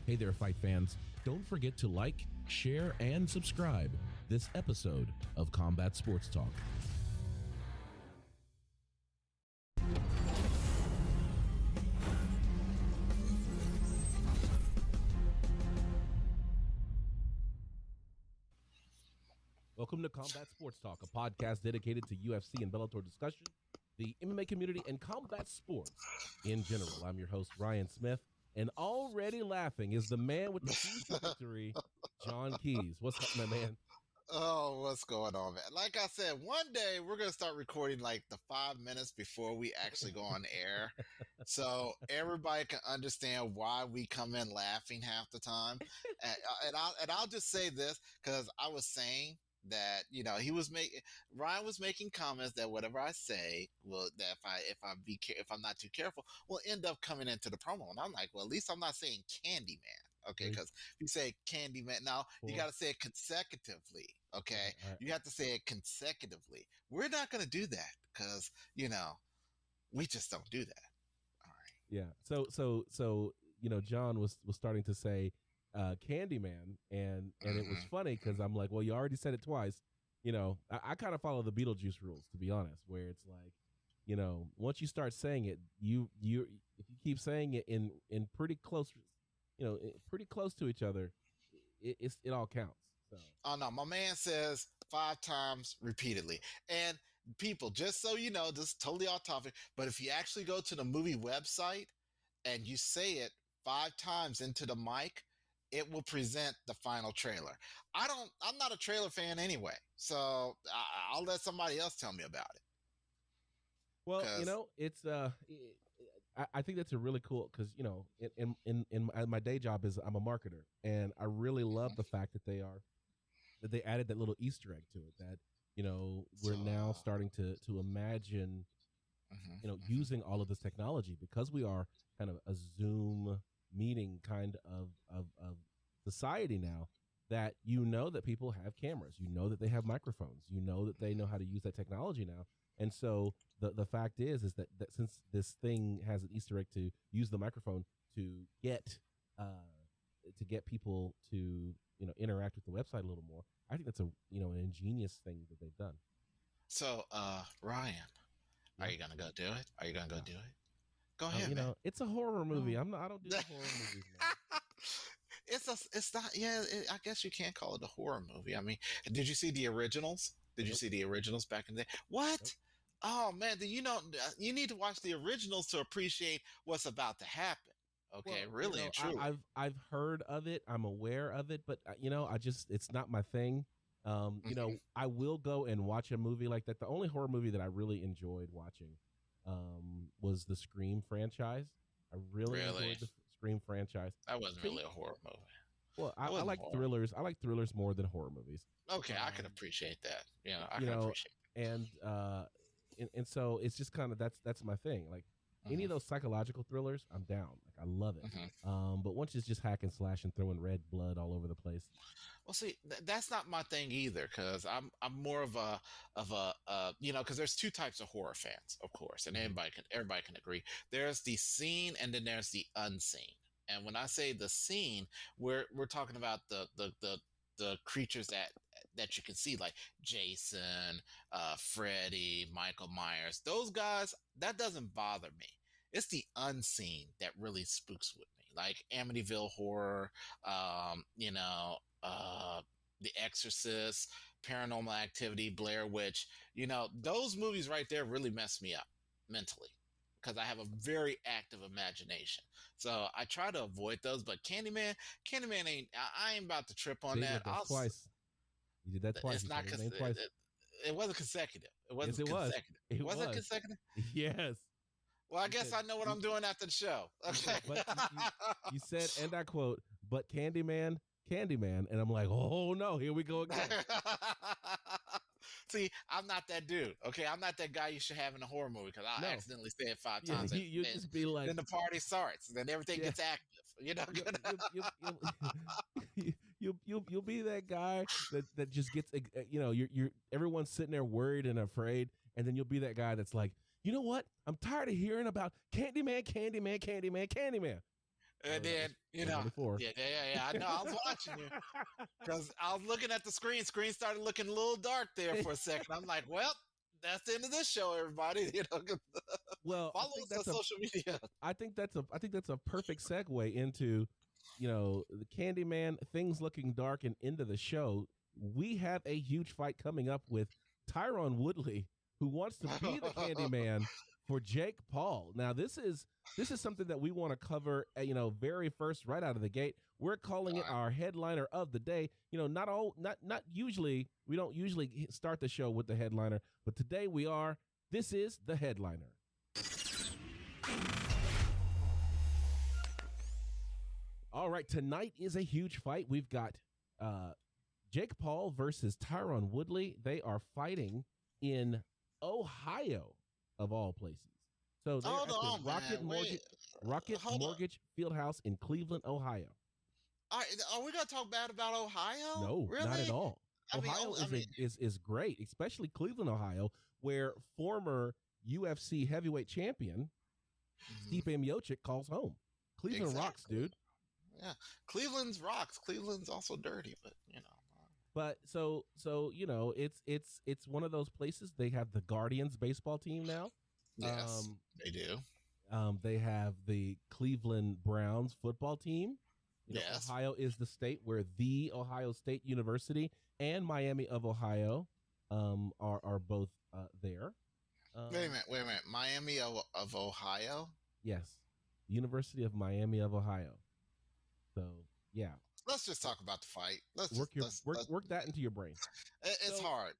Hey there, fight fans. Don't forget to like, share, and subscribe this episode of Combat Sports Talk. Welcome to Combat Sports Talk, a podcast dedicated to UFC and Bellator discussion, the MMA community, and combat sports in general. I'm your host, Ryan Smith, and already laughing is the man with the keys to victory, John Keys. What's up, my man? Oh, what's going on, man? Like I said, one day we're going to start recording like the 5 minutes before we actually go on air. So everybody can understand why we come in laughing half the time. And I'll just say this, because I was saying that, you know, Ryan was making comments that whatever I say will, that if I'm not too careful, will end up coming into the promo. And I'm like, well, at least I'm not saying Candyman. Okay, because if you say Candyman, now you got to say it consecutively. Okay, right. You have to say it consecutively. We're not going to do that because, you know, we just don't do that. All right. Yeah. So you know, John was starting to say Candyman, and it was funny because I'm like, well, you already said it twice. You know, I kind of follow the Beetlejuice rules, to be honest, where it's like, you know, once you start saying it, you if you keep saying it in pretty close, you know, pretty close to each other, it all counts. So. Oh no, my man says 5 times repeatedly. And people, just so you know, this is totally off topic, but if you actually go to the movie website and you say it 5 times into the mic, it will present the final trailer. I'm not a trailer fan anyway, so I'll let somebody else tell me about it. Well, you know, it's I think that's a really cool, because, you know, in my day job is I'm a marketer, and I really love the fact that they added that little Easter egg to it, that, you know, we're now starting to imagine, you know, using all of this technology, because we are kind of a Zoom meeting kind of society now, that, you know, that people have cameras, you know, that they have microphones, you know, that they know how to use that technology now. And so the fact is that since this thing has an Easter egg to use the microphone to get people to, you know, interact with the website a little more, I think that's an ingenious thing that they've done. So, Ryan, are you gonna go do it? Are you gonna go do it? Go ahead, you man. know, it's a horror movie. I don't do horror movies, man. It's not. Yeah, I guess you can't call it a horror movie. I mean, did you see the originals? Did you see the originals back in the day? What? Nope. Oh man, you know, you need to watch the originals to appreciate what's about to happen. Okay, well, really, you know, and truly. I've heard of it. I'm aware of it, but you know, it's not my thing. You know, I will go and watch a movie like that. The only horror movie that I really enjoyed watching was the Scream franchise. I really enjoyed the Scream franchise. That wasn't really a horror movie. Well, I like thrillers. I like thrillers more than horror movies. Okay, I can appreciate that. Yeah, I can appreciate that. And so it's just kind of that's my thing. Like any of those psychological thrillers, I'm down. Like I love it. But once it's just hack and slash and throwing red blood all over the place. Well, see, that's not my thing either, because I'm more of a you know, because there's 2 types of horror fans, of course, and everybody can agree. There's the seen, and then there's the unseen. And when I say the seen, we're talking about the creatures that you can see, like Jason, Freddy, Michael Myers. Those guys, that doesn't bother me. It's the unseen that really spooks with me, like Amityville Horror, you know, The Exorcist, Paranormal Activity, Blair Witch. You know, those movies right there really mess me up mentally, because I have a very active imagination. So I try to avoid those. But Candyman I ain't about to trip on that. Twice. You did that twice. It's not consecutive. It wasn't consecutive. It wasn't consecutive. It was it consecutive? Yes. Well, I guess I know what I'm doing after the show. Okay. But you said, and I quote, "But Candyman," and I'm like, oh no, here we go again. See, I'm not that dude. Okay, I'm not that guy you should have in a horror movie, because I'll accidentally say it 5 times. You just be like, then the party starts, then everything gets active. You know, you'll be that guy that just gets, you know, you're everyone's sitting there worried and afraid, and then you'll be that guy that's like, you know what? I'm tired of hearing about Candyman. And then, you know, yeah. I know. I was watching you because I was looking at the screen. Screen started looking a little dark there for a second. I'm like, well, that's the end of this show, everybody. You know, well, follow us on social media. I think that's a perfect segue into, you know, the Candyman, things looking dark, and into the show. We have a huge fight coming up with Tyron Woodley, who wants to be the Candyman for Jake Paul. Now, this is something that we want to cover, you know, very first, right out of the gate. We're calling it our headliner of the day. You know, not usually, we don't usually start the show with the headliner, but today we are. This is the headliner. All right, tonight is a huge fight. We've got Jake Paul versus Tyron Woodley. They are fighting in Ohio, of all places. So they're at the Rocket Mortgage Fieldhouse in Cleveland, Ohio. Are we going to talk bad about Ohio? No, really? Not at all. Ohio is great, especially Cleveland, Ohio, where former UFC heavyweight champion Stipe Miocic calls home. Cleveland rocks, dude. Yeah, Cleveland's rocks. Cleveland's also dirty, but you know. But so you know, it's one of those places. They have the Guardians baseball team now. Yes, they do. They have the Cleveland Browns football team. You know, yes. Ohio is the state where the Ohio State University and Miami of Ohio are both there. Wait a minute. Miami of Ohio? Yes. University of Miami of Ohio. So, yeah. Let's just talk about the fight. Let's work that into your brain. It's hard.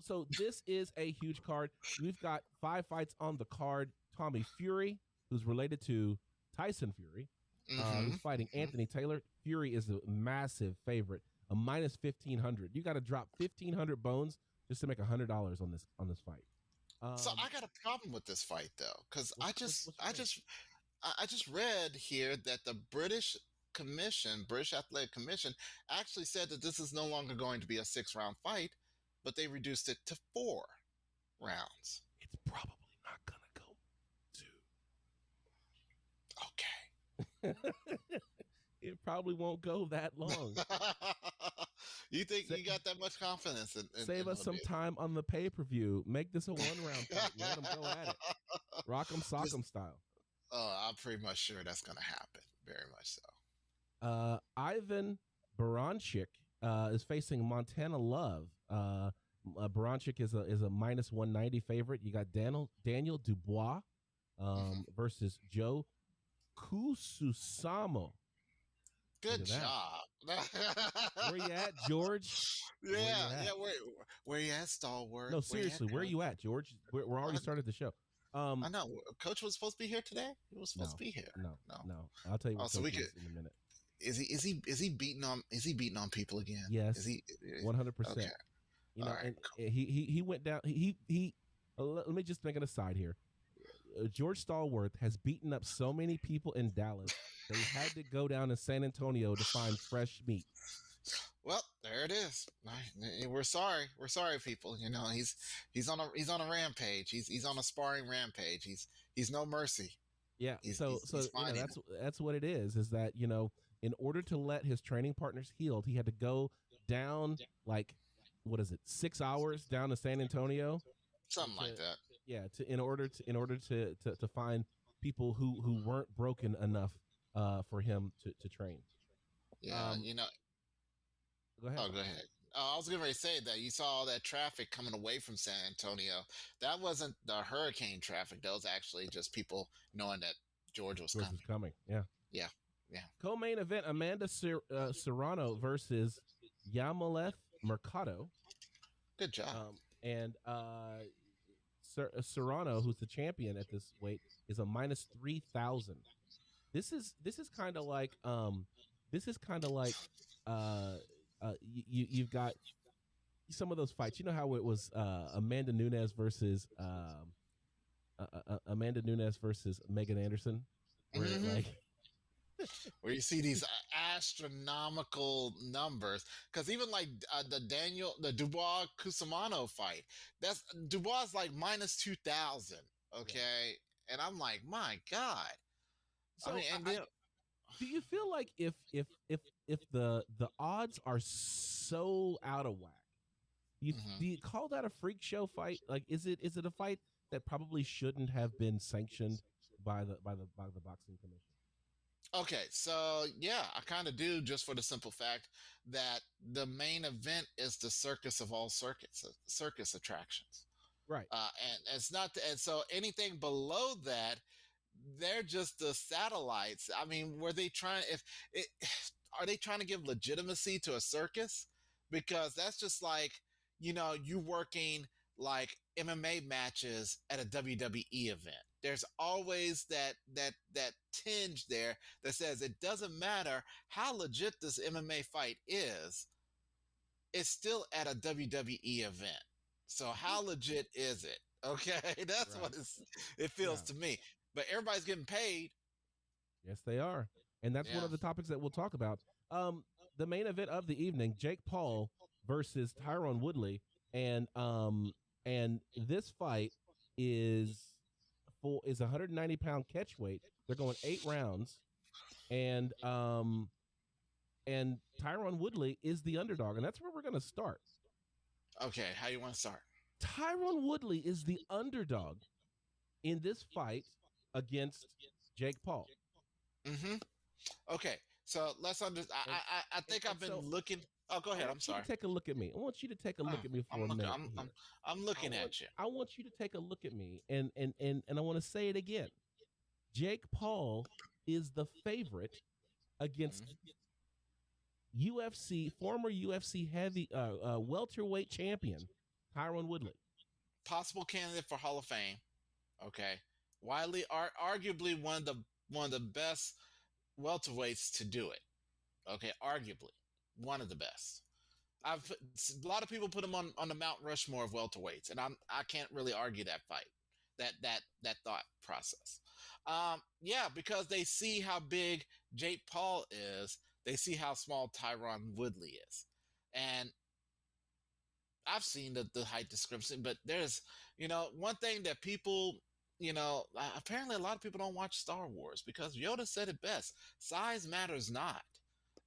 So this is a huge card. We've got 5 fights on the card. Tommy Fury, who's related to Tyson Fury, who's fighting Anthony Taylor. Fury is a massive favorite, a minus 1,500. You got to drop 1,500 bones just to make $100 on this fight. So I got a problem with this fight though, because I just read here that the British Athletic Commission actually said that this is no longer going to be a 6-round fight, but they reduced it to 4 rounds. It's probably not gonna go 2. Okay. It probably won't go that long. You think you got that much confidence in save us some time on the pay-per-view. Make this a 1-round fight. Let them go at it. Rock'em sock'em style. Oh, I'm pretty much sure that's going to happen. Very much so. Ivan Baranchik is facing Montana Love. Baranchik is a minus 190 favorite. You got Daniel Dubois versus Joe Kususamo. Good job. Where you at, George? Yeah. Where you at, stalwart? No, seriously, where you at, George? We're already started the show. I know. Coach was supposed to be here today. He was supposed to be here. No. I'll tell you what. Coach is in a minute. Is he beating on people again? Yes. Is he 100%? Okay. You know, and he went down. He let me just make an aside here. George Stallworth has beaten up so many people in Dallas. They had to go down to San Antonio to find fresh meat. Well, there it is. We're sorry, people. You know, he's on a rampage. He's on a sparring rampage. He's no mercy. Yeah. So you know, that's what it is. Is that, you know, in order to let his training partners heal, he had to go down 6 hours down to San Antonio. Something like that. Yeah, in order to find people who weren't broken enough for him to train. Yeah, you know. Go ahead. Oh, go ahead. I was going to say that you saw all that traffic coming away from San Antonio. That wasn't the hurricane traffic. That was actually just people knowing that George was coming. Yeah. Co-main event: Amanda Serrano versus Yamaleth Mercado. Good job. And Serrano, who's the champion at this weight, is a minus 3,000. This is kind of like you've got some of those fights. You know how it was Amanda Nunes versus Megan Anderson, where where you see these astronomical numbers, because even the Dubois Cusimano fight, that's Dubois is like minus 2,000. Okay, and I'm like, my God. So Do you feel like if the odds are so out of whack, do you call that a freak show fight? Like, is it a fight that probably shouldn't have been sanctioned by the boxing commission? Okay, so yeah, I kind of do, just for the simple fact that the main event is the circus of all circus attractions. Right. And it's not, and so anything below that, they're just the satellites. I mean, were they trying? If it, are they trying to give legitimacy to a circus? Because that's just like, you working like MMA matches at a WWE event. There's always that tinge there that says it doesn't matter how legit this MMA fight is, it's still at a WWE event. So how legit is it? Okay, that's Right. what it feels to me. But everybody's getting paid. Yes, they are, and that's one of the topics that we'll talk about. The main event of the evening: Jake Paul versus Tyron Woodley, and this fight is 190-pound catch weight. They're going 8 rounds, and Tyron Woodley is the underdog, and that's where we're going to start. Okay, how you want to start? Tyron Woodley is the underdog in this fight against Jake Paul. Okay, so let's understand. I think I've been looking. Oh, go ahead. I'm sorry. Take a look at me. I want you to take a look at me for a minute. I'm looking at you. I want you to take a look at me, and I want to say it again. Jake Paul is the favorite against former UFC heavy welterweight champion Tyron Woodley, possible candidate for Hall of Fame. Okay, widely arguably one of the best welterweights to do it. Okay, arguably one of the best. A lot of people put him on the Mount Rushmore of welterweights, and I can't really argue that fight, that thought process. Yeah, because they see how big Jake Paul is, they see how small Tyron Woodley is, and I've seen the height discrepancy. But there's one thing that people, apparently a lot of people don't watch Star Wars, because Yoda said it best: size matters not.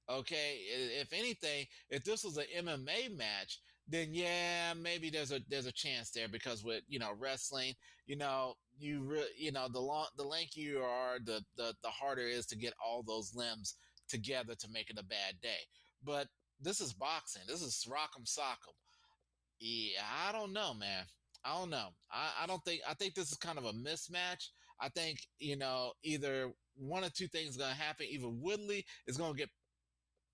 Okay, if anything, if this was an MMA match, then yeah, maybe there's a chance there, because with wrestling, the lankier you are, the harder it is to get all those limbs together to make it a bad day. But this is boxing. This is rock'em sock'em. Yeah, I don't know, man. I don't know. I think this is kind of a mismatch. I think either one or two things is gonna happen. Either Woodley is gonna get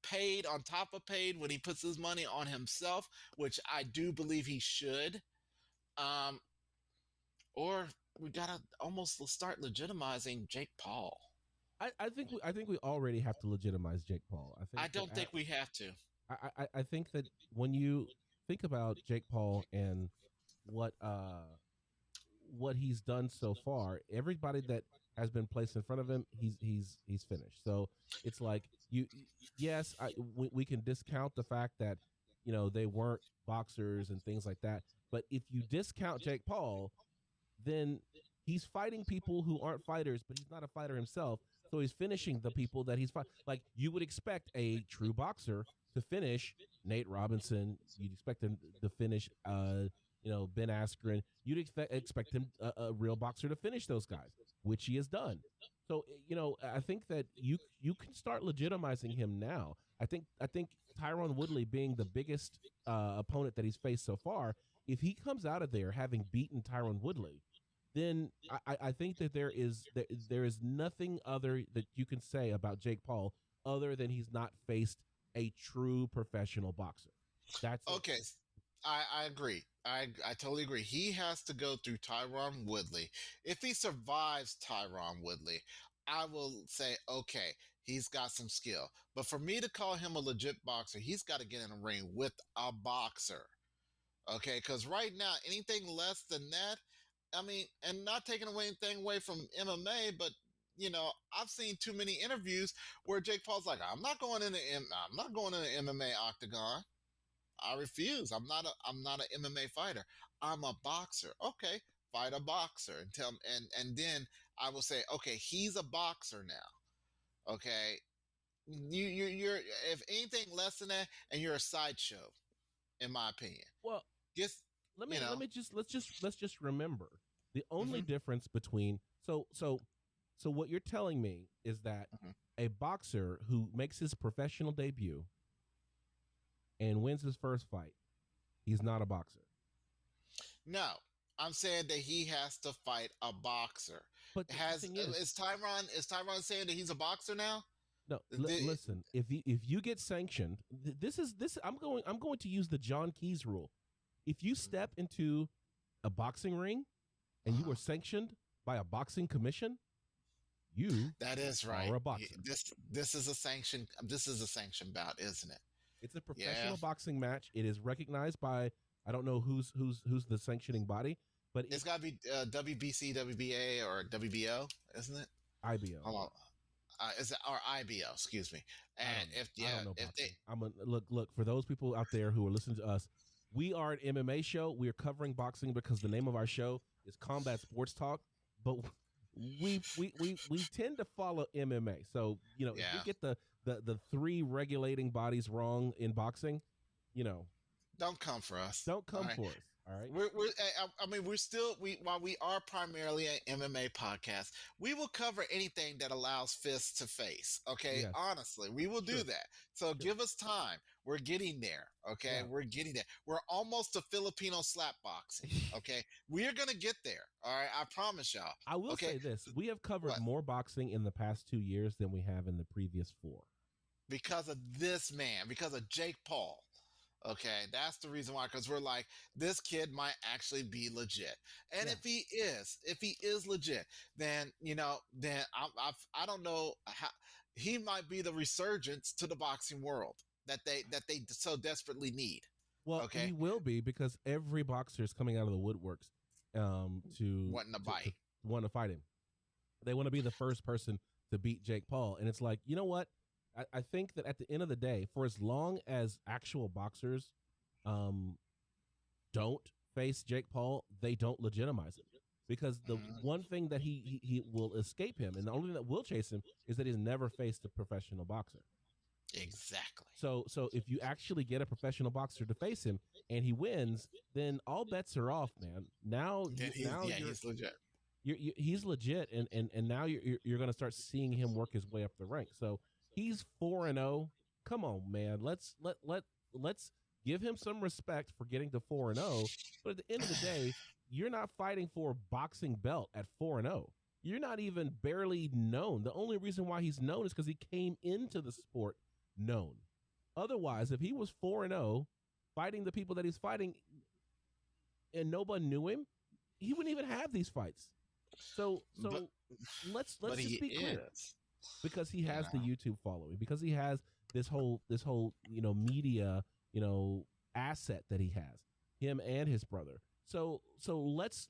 paid on top of paid when he puts his money on himself, which I do believe he should, or we gotta almost start legitimizing Jake Paul. I think we already have to legitimize Jake Paul. I don't think we have to. I think that when you think about Jake Paul and what he's done so far, everybody that has been placed in front of him, he's finished. So it's like we can discount the fact that they weren't boxers and things like that, but if you discount Jake Paul, then he's fighting people who aren't fighters, but he's not a fighter himself, so he's finishing the people that he's fighting. Like, you would expect a true boxer to finish Nate Robinson. You'd expect him to finish Ben Askren. You'd expect him, a real boxer, to finish those guys, which he has done. So I think that you can start legitimizing him now. I think Tyron Woodley, being the biggest opponent that he's faced so far, if he comes out of there having beaten Tyron Woodley, then I think that there is nothing other that you can say about Jake Paul other than he's not faced a true professional boxer. That's okay. It. I agree. I totally agree. He has to go through Tyron Woodley. If he survives Tyron Woodley, I will say, okay, he's got some skill. But for me to call him a legit boxer, he's got to get in a ring with a boxer. Okay, because right now, anything less than that, I mean, and not taking anything away from MMA, but I've seen too many interviews where Jake Paul's like, I'm not going in the MMA octagon. I refuse. I'm not an MMA fighter. I'm a boxer. Okay, fight a boxer and then I will say, okay, he's a boxer now. Okay, you're if anything less than that, and you're a sideshow, in my opinion. Well, Just let's just remember the only mm-hmm. difference between so what you're telling me is that Mm-hmm. a boxer who makes his professional debut and wins his first fight, he's not a boxer. No, I'm saying that he has to fight a boxer. But Is Tyron saying that he's a boxer now? No, listen. If you get sanctioned, this I'm going to use the John Keys rule. If you step into a boxing ring and you were sanctioned by a boxing commission, that is right. are a boxer. This is a sanction. This is a sanction bout, isn't it? It's a professional boxing match. It is recognized by, I don't know who's the sanctioning body, but it's got to be WBC, WBA, or WBO, isn't it? IBO. Hold on. Is it or IBO? Excuse me. And I don't know I'm a look for those people out there who are listening to us. We are an MMA show. We are covering boxing because the name of our show is Combat Sports Talk, but we tend to follow MMA. So, if we get the three regulating bodies wrong in boxing, don't come for us. Don't come for us. All right. While we are primarily an MMA podcast, we will cover anything that allows fists to face. Okay. Yes. Honestly, we will do that. So give us time. We're getting there. Okay. Yeah. We're getting there. We're almost to Filipino slap boxing. Okay. We're going to get there. All right. I promise y'all. I will say this. We have covered more boxing in the past 2 years than we have in the previous 4. Because of this man, because of Jake Paul. Okay, that's the reason why, because we're like, this kid might actually be legit. And if he is legit, then, I don't know how he might be the resurgence to the boxing world that they so desperately need. Well, he will be, because every boxer is coming out of the woodworks to want to fight him. They want to be the first person to beat Jake Paul. And it's like, you know what? I think that at the end of the day, for as long as actual boxers don't face Jake Paul, they don't legitimize him. Because the one thing that he will escape him, and the only thing that will chase him, is that he's never faced a professional boxer. Exactly. So if you actually get a professional boxer to face him and he wins, then all bets are off, man. He's legit. He's legit, and now you're going to start seeing him work his way up the ranks. So he's 4-0. Come on, man. Let's give him some respect for getting to 4-0. But at the end of the day, you're not fighting for a boxing belt at 4-0. You're not even barely known. The only reason why he's known is because he came into the sport known. Otherwise, if he was 4-0, fighting the people that he's fighting, and nobody knew him, he wouldn't even have these fights. So let's just be clear. Because he has the YouTube following, because he has this whole media asset that he has, him and his brother. So let's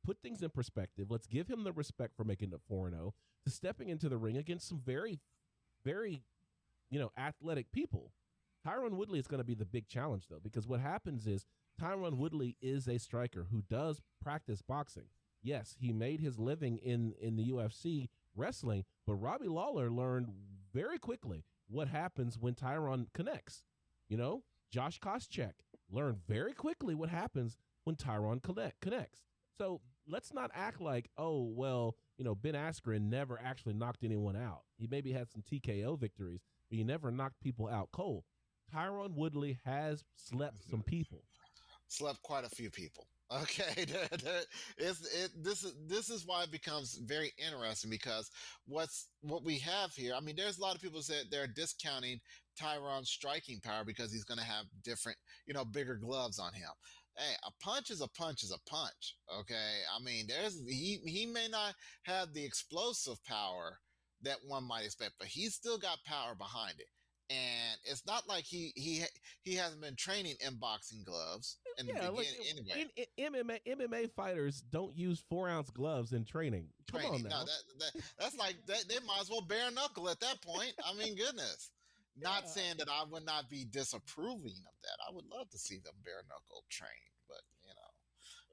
put things in perspective. Let's give him the respect for making it 4-0, to stepping into the ring against some very, very athletic people. Tyron Woodley is going to be the big challenge, though, because what happens is Tyron Woodley is a striker who does practice boxing. Yes, he made his living in the UFC wrestling, but Robbie Lawler learned very quickly what happens when Tyron connects. Josh Koscheck learned very quickly what happens when Tyron connects. So let's not act like, Ben Askren never actually knocked anyone out. He maybe had some TKO victories, but he never knocked people out cold. Tyron Woodley has slept some people. Slept quite a few people. Okay, this is why it becomes very interesting, because what we have here, I mean, there's a lot of people that they're discounting Tyron's striking power because he's going to have different, bigger gloves on him. Hey, a punch is a punch is a punch. Okay, I mean, he may not have the explosive power that one might expect, but he's still got power behind it. And it's not like he hasn't been training in boxing gloves in the beginning. Anyway, MMA fighters don't use 4-ounce gloves in training. Come on now. No, that's like they might as well bare knuckle at that point. I mean, goodness. Not saying that I would not be disapproving of that. I would love to see them bare knuckle trained, but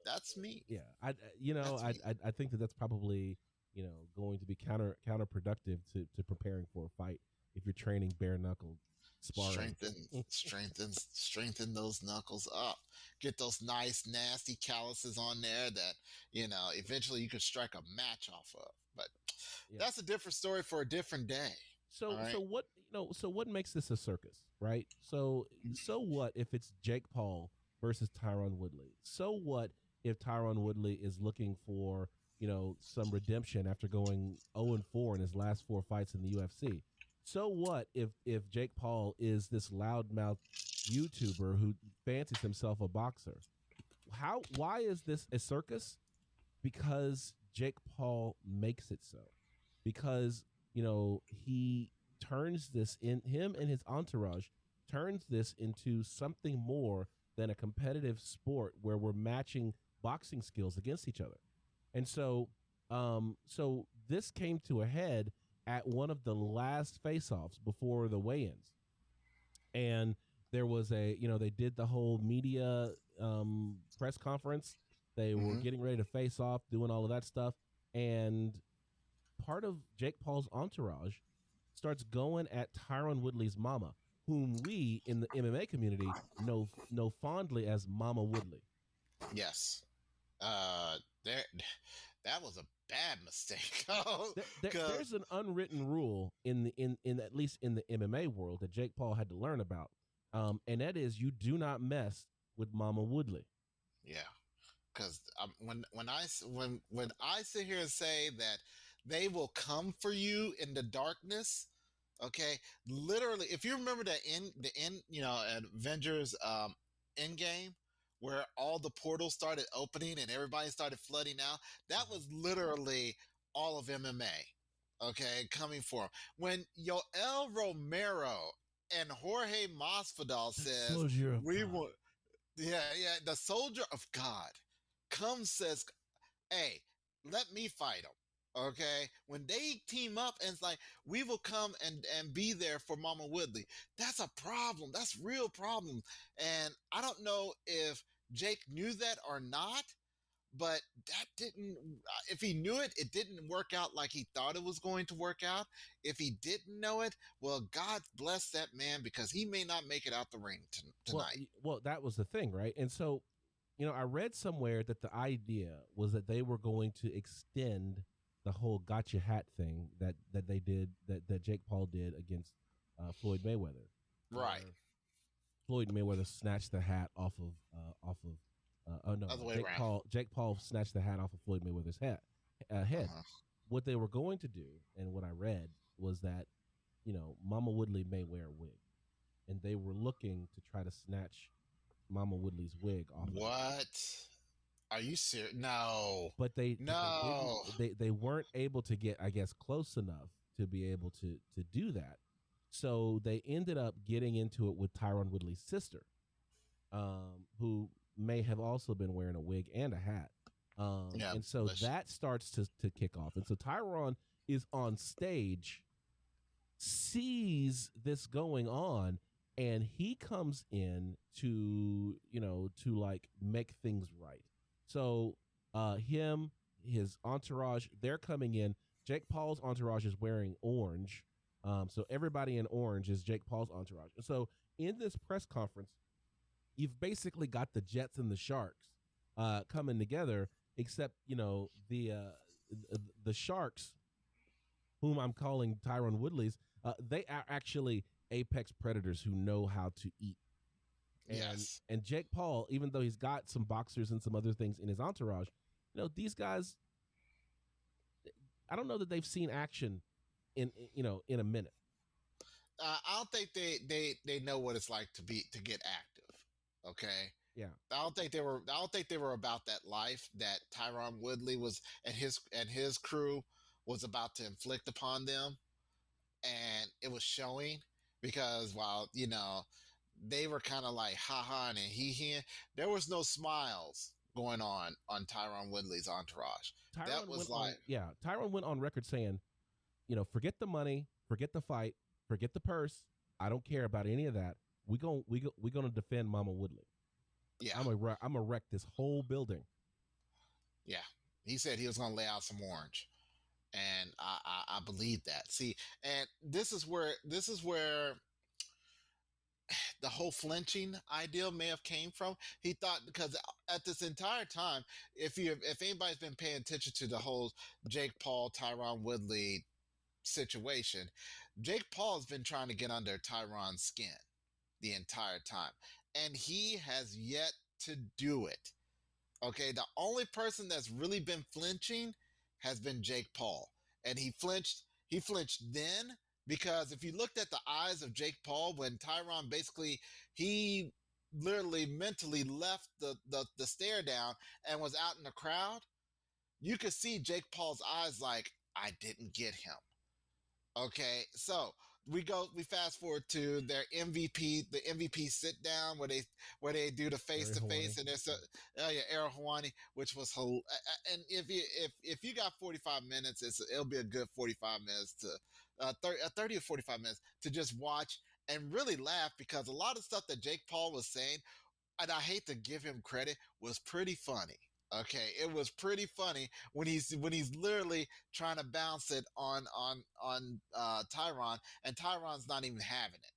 that's me. Yeah, I think that's probably going to be counterproductive to preparing for a fight if you're training bare knuckle sparring. Strengthen those knuckles up. Get those nice nasty calluses on there that eventually you could strike a match off of. But that's a different story for a different day. So what makes this a circus, right? So what if it's Jake Paul versus Tyron Woodley? So what if Tyron Woodley is looking for some redemption after going 0-4 in his last 4 fights in the UFC? So what if Jake Paul is this loudmouth YouTuber who fancies himself a boxer? Why is this a circus? Because Jake Paul makes it so. Because he turns this him and his entourage turns this into something more than a competitive sport where we're matching boxing skills against each other. And so this came to a head at one of the last face-offs before the weigh-ins. And there was they did the whole media press conference. They were getting ready to face off, doing all of that stuff. And part of Jake Paul's entourage starts going at Tyron Woodley's mama, whom we in the MMA community know fondly as Mama Woodley. Yes. That was a bad mistake. There's an unwritten rule in at least in the MMA world that Jake Paul had to learn about, and that is you do not mess with Mama Woodley. Yeah, because when I sit here and say that they will come for you in the darkness, okay, literally, if you remember the Avengers Endgame, where all the portals started opening and everybody started flooding out. That was literally all of MMA, okay, coming for him. When Yoel Romero and Jorge Masvidal says, the soldier of God comes, says, hey, let me fight him. Okay, when they team up and it's like, we will come and be there for Mama Woodley. That's a problem. That's real problem. And I don't know if Jake knew that or not, but that didn't, if he knew it, it didn't work out like he thought it was going to work out. If he didn't know it, well, God bless that man, because he may not make it out the ring tonight. Well, that was the thing, right? And so, I read somewhere that the idea was that they were going to extend the whole gotcha hat thing that they did, that Jake Paul did against Floyd Mayweather. Right. Floyd Mayweather snatched the hat off of Jake Paul snatched the hat off of Floyd Mayweather's head. What they were going to do, and what I read, was that Mama Woodley may wear a wig, and they were looking to try to snatch Mama Woodley's wig off. What? Are you serious? No. But they weren't able to get, I guess, close enough to be able to do that. So they ended up getting into it with Tyron Woodley's sister, who may have also been wearing a wig and a hat. And so that starts to kick off. And so Tyron is on stage, sees this going on, and he comes in to like make things right. So his entourage, they're coming in. Jake Paul's entourage is wearing orange. So everybody in orange is Jake Paul's entourage. And so in this press conference, you've basically got the Jets and the Sharks coming together, except, the Sharks, whom I'm calling Tyron Woodley's, they are actually apex predators who know how to eat. And Jake Paul, even though he's got some boxers and some other things in his entourage, these guys, I don't know that they've seen action in a minute. I don't think they know what it's like to get active. Okay. Yeah. I don't think they were about that life that Tyron Woodley was and his crew was about to inflict upon them. And it was showing, because while, they were kind of like ha-ha and he, there was no smiles going on Tyron Woodley's entourage. Tyron went on record saying, forget the money, forget the fight, forget the purse. I don't care about any of that. We're going to defend Mama Woodley. Yeah. I'm gonna wreck this whole building. Yeah. He said he was going to lay out some orange. And I believe that. See, and this is where the whole flinching ideal may have came from. He thought, because at this entire time, if anybody's been paying attention to the whole Jake Paul, Tyron Woodley situation, Jake Paul has been trying to get under Tyron's skin the entire time, and he has yet to do it. Okay, the only person that's really been flinching has been Jake Paul, and he flinched. He flinched then because if you looked at the eyes of Jake Paul when Tyron basically he literally mentally left the stare down and was out in the crowd, you could see Jake Paul's eyes like, I didn't get him. Okay, so we fast forward to their the MVP sit down where they do the face to face, and there's Ariel Hawani, which was and if you got 45 minutes, it'll be a good 45 minutes to 30 or 45 minutes to just watch and really laugh, because a lot of stuff that Jake Paul was saying, and I hate to give him credit, was pretty funny. Okay, it was pretty funny when he's literally trying to bounce it on Tyron, and Tyron's not even having it.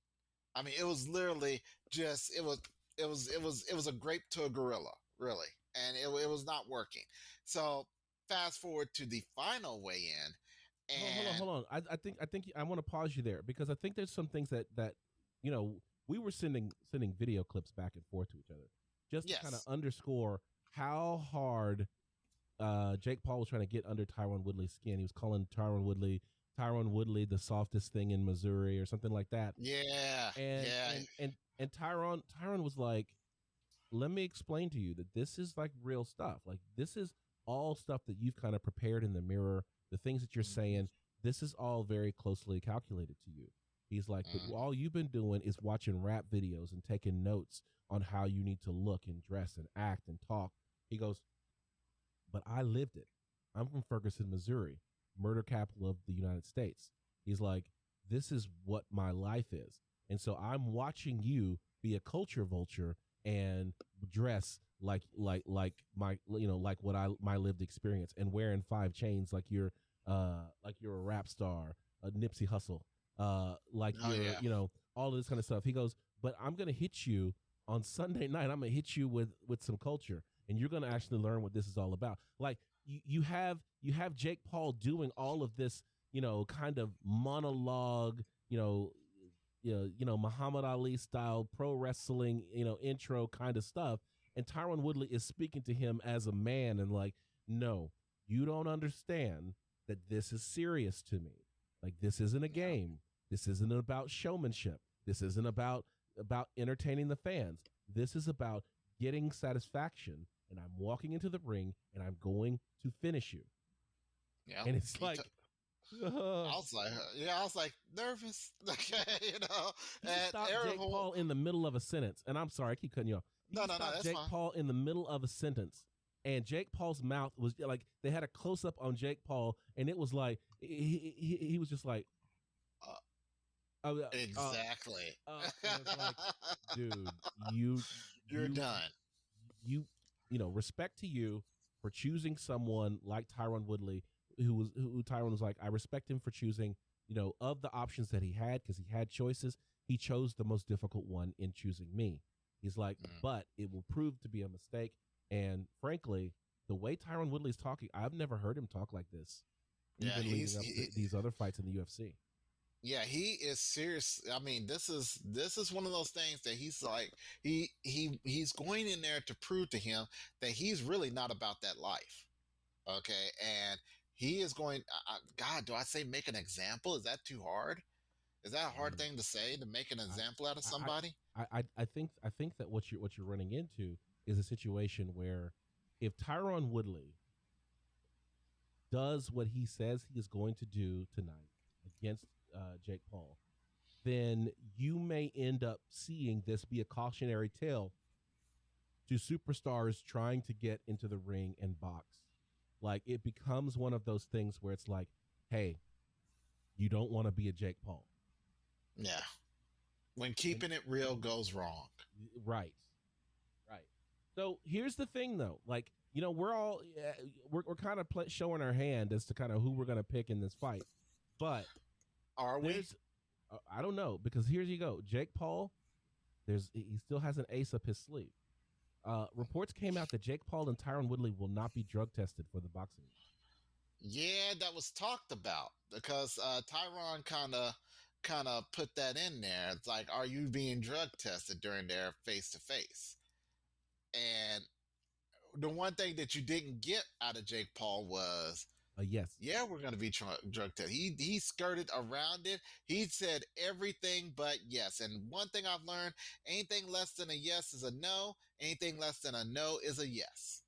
I mean, it was literally just it was a grape to a gorilla, really, and it was not working. So fast forward to the final weigh-in, and hold on. I think I want to pause you there, because I think there's some things that we were sending video clips back and forth to each other just to kind of underscore how hard Jake Paul was trying to get under Tyron Woodley's skin. He was calling Tyron Woodley the softest thing in Missouri or something like that. Yeah. And Tyron was like, let me explain to you that this is like real stuff. Like, this is all stuff that you've kind of prepared in the mirror. The things that you're saying, this is all very closely calculated to you. He's like, but all you've been doing is watching rap videos and taking notes on how you need to look and dress and act and talk. He goes, but I lived it. I'm from Ferguson, Missouri, murder capital of the United States. He's like, this is what my life is. And so I'm watching you be a culture vulture and dress like my, like what my lived experience, and wearing 5 chains like you're a rap star, a Nipsey Hussle, all of this kind of stuff. He goes, but I'm going to hit you on Sunday night. I'm going to hit you with some culture, and you're going to actually learn what this is all about. Like, you have Jake Paul doing all of this, kind of monologue, Muhammad Ali style pro wrestling, intro kind of stuff. And Tyron Woodley is speaking to him as a man and like, no, you don't understand that this is serious to me. Like, this isn't a game. This isn't about showmanship. This isn't about entertaining the fans. This is about getting satisfaction. And I'm walking into the ring and I'm going to finish you. Yeah. And it's like, I was like nervous. Okay, And stop Jake Paul in the middle of a sentence. And I'm sorry, I keep cutting you off. No, that's Jake fine. Paul in the middle of a sentence. And Jake Paul's mouth was like, they had a close up on Jake Paul, and it was like he was just like, exactly. And it's like, dude, you're done. You respect to you for choosing someone like Tyron Woodley, who Tyron was like, I respect him for choosing, of the options that he had, because he had choices, he chose the most difficult one in choosing me. He's like, but it will prove to be a mistake. And frankly, the way Tyron Woodley's talking, I've never heard him talk like this. Yeah, even leading up to these other fights in the UFC. Yeah, he is serious. I mean, this is one of those things that he's like, he's going in there to prove to him that he's really not about that life. Okay, and he is going. God, do I say make an example? Is that too hard? Is that a hard thing to say, to make an example out of somebody? I think that what you're running into is a situation where if Tyron Woodley does what he says he is going to do tonight against Jake Paul, then you may end up seeing this be a cautionary tale to superstars trying to get into the ring and box. Like, it becomes one of those things where it's like, hey, you don't want to be a Jake Paul. Yeah. When keeping it real goes wrong. Right. So here's the thing, though. Like, we're all we're kind of showing our hand as to kind of who we're going to pick in this fight, but are we? I don't know, because here you go, Jake Paul. He still has an ace up his sleeve. Reports came out that Jake Paul and Tyron Woodley will not be drug tested for the boxing. Yeah, that was talked about because Tyron kind of put that in there. It's like, are you being drug tested during their face to face? And the one thing that you didn't get out of Jake Paul was yes. Yeah, we're going to be drug tested. He skirted around it. He said everything but yes. And one thing I've learned: anything less than a yes is a no. Anything less than a no is a yes.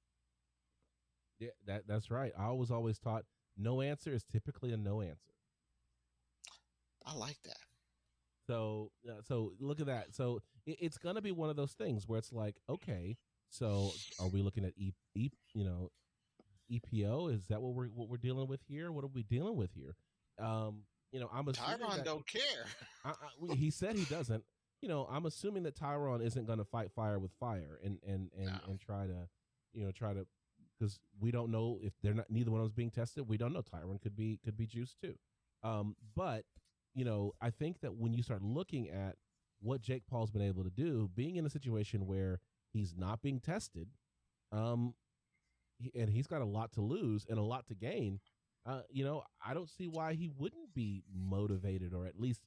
Yeah, that's right. I was always taught no answer is typically a no answer. I like that. So look at that. So it's going to be one of those things where it's like, okay, so are we looking at EPO? Is that what we're dealing with here? What are we dealing with here? I'm assuming Tyron don't care. He said he doesn't. I'm assuming that Tyron isn't going to fight fire with fire and try to, because we don't know if they're not, neither one of them is being tested. We don't know. Tyron could be juiced too. But I think that when you start looking at what Jake Paul's been able to do, being in a situation where he's not being tested, and he's got a lot to lose and a lot to gain, I don't see why he wouldn't be motivated, or at least,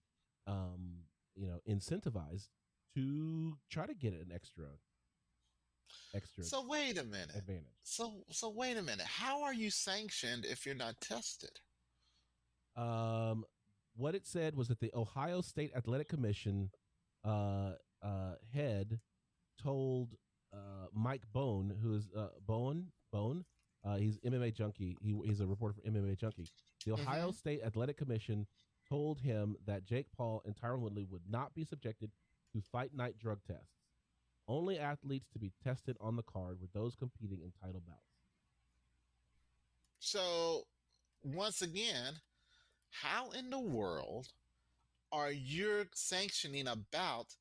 incentivized to try to get an extra. So wait a minute. Advantage. So wait a minute. How are you sanctioned if you're not tested? What it said was that the Ohio State Athletic Commission head told Mike Bone, who is Bone. He's MMA Junkie. He's a reporter for MMA Junkie. The Ohio State Athletic Commission told him that Jake Paul and Tyron Woodley would not be subjected to fight night drug tests. Only athletes to be tested on the card were those competing in title bouts. So, once again, how in the world are you sanctioning a bout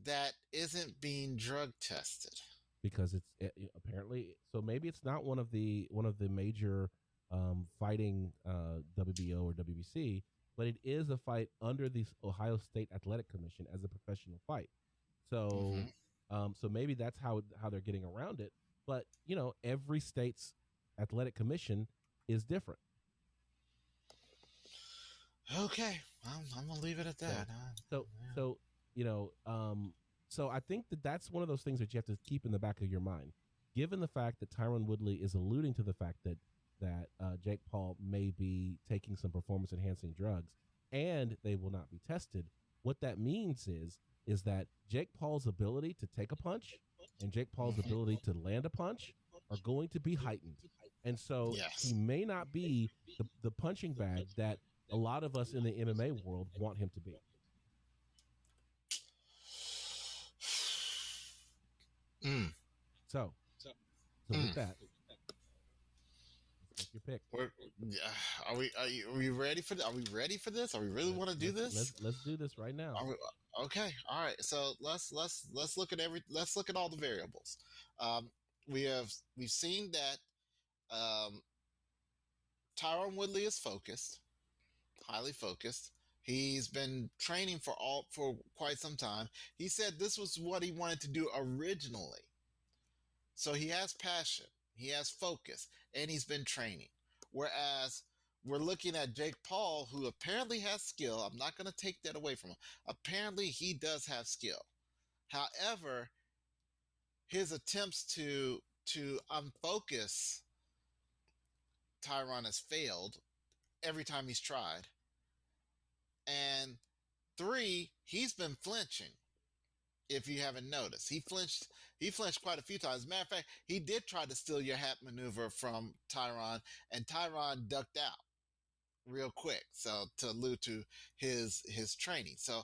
that isn't being drug tested? Because it's apparently, so maybe it's not one of the major fighting WBO or WBC, but it is a fight under the Ohio State Athletic Commission as a professional fight. So so maybe that's how they're getting around it. But every state's athletic commission is different. Okay, I'm gonna leave it at that. So I think that's one of those things that you have to keep in the back of your mind, given the fact that Tyron Woodley is alluding to the fact that Jake Paul may be taking some performance enhancing drugs and they will not be tested. What that means is that Jake Paul's ability to take a punch and Jake Paul's ability to land a punch are going to be heightened. And so he may not be the punching bag that a lot of us in the MMA world want him to be. So with that, let's make your pick. Are we ready for this? Are we ready for this? Are we really want to do this? Let's do this right now. Okay, all right. So let's look at all the variables. We've seen that Tyron Woodley is focused, highly focused. He's been training for quite some time. He said this was what he wanted to do originally. So he has passion, he has focus, and he's been training. Whereas we're looking at Jake Paul, who apparently has skill. I'm not going to take that away from him. Apparently he does have skill. However, his attempts to unfocus Tyron has failed every time he's tried. And 3, he's been flinching. If you haven't noticed, he flinched quite a few times. As a matter of fact, he did try to steal your hat maneuver from Tyron, and Tyron ducked out real quick. So to allude to his training. So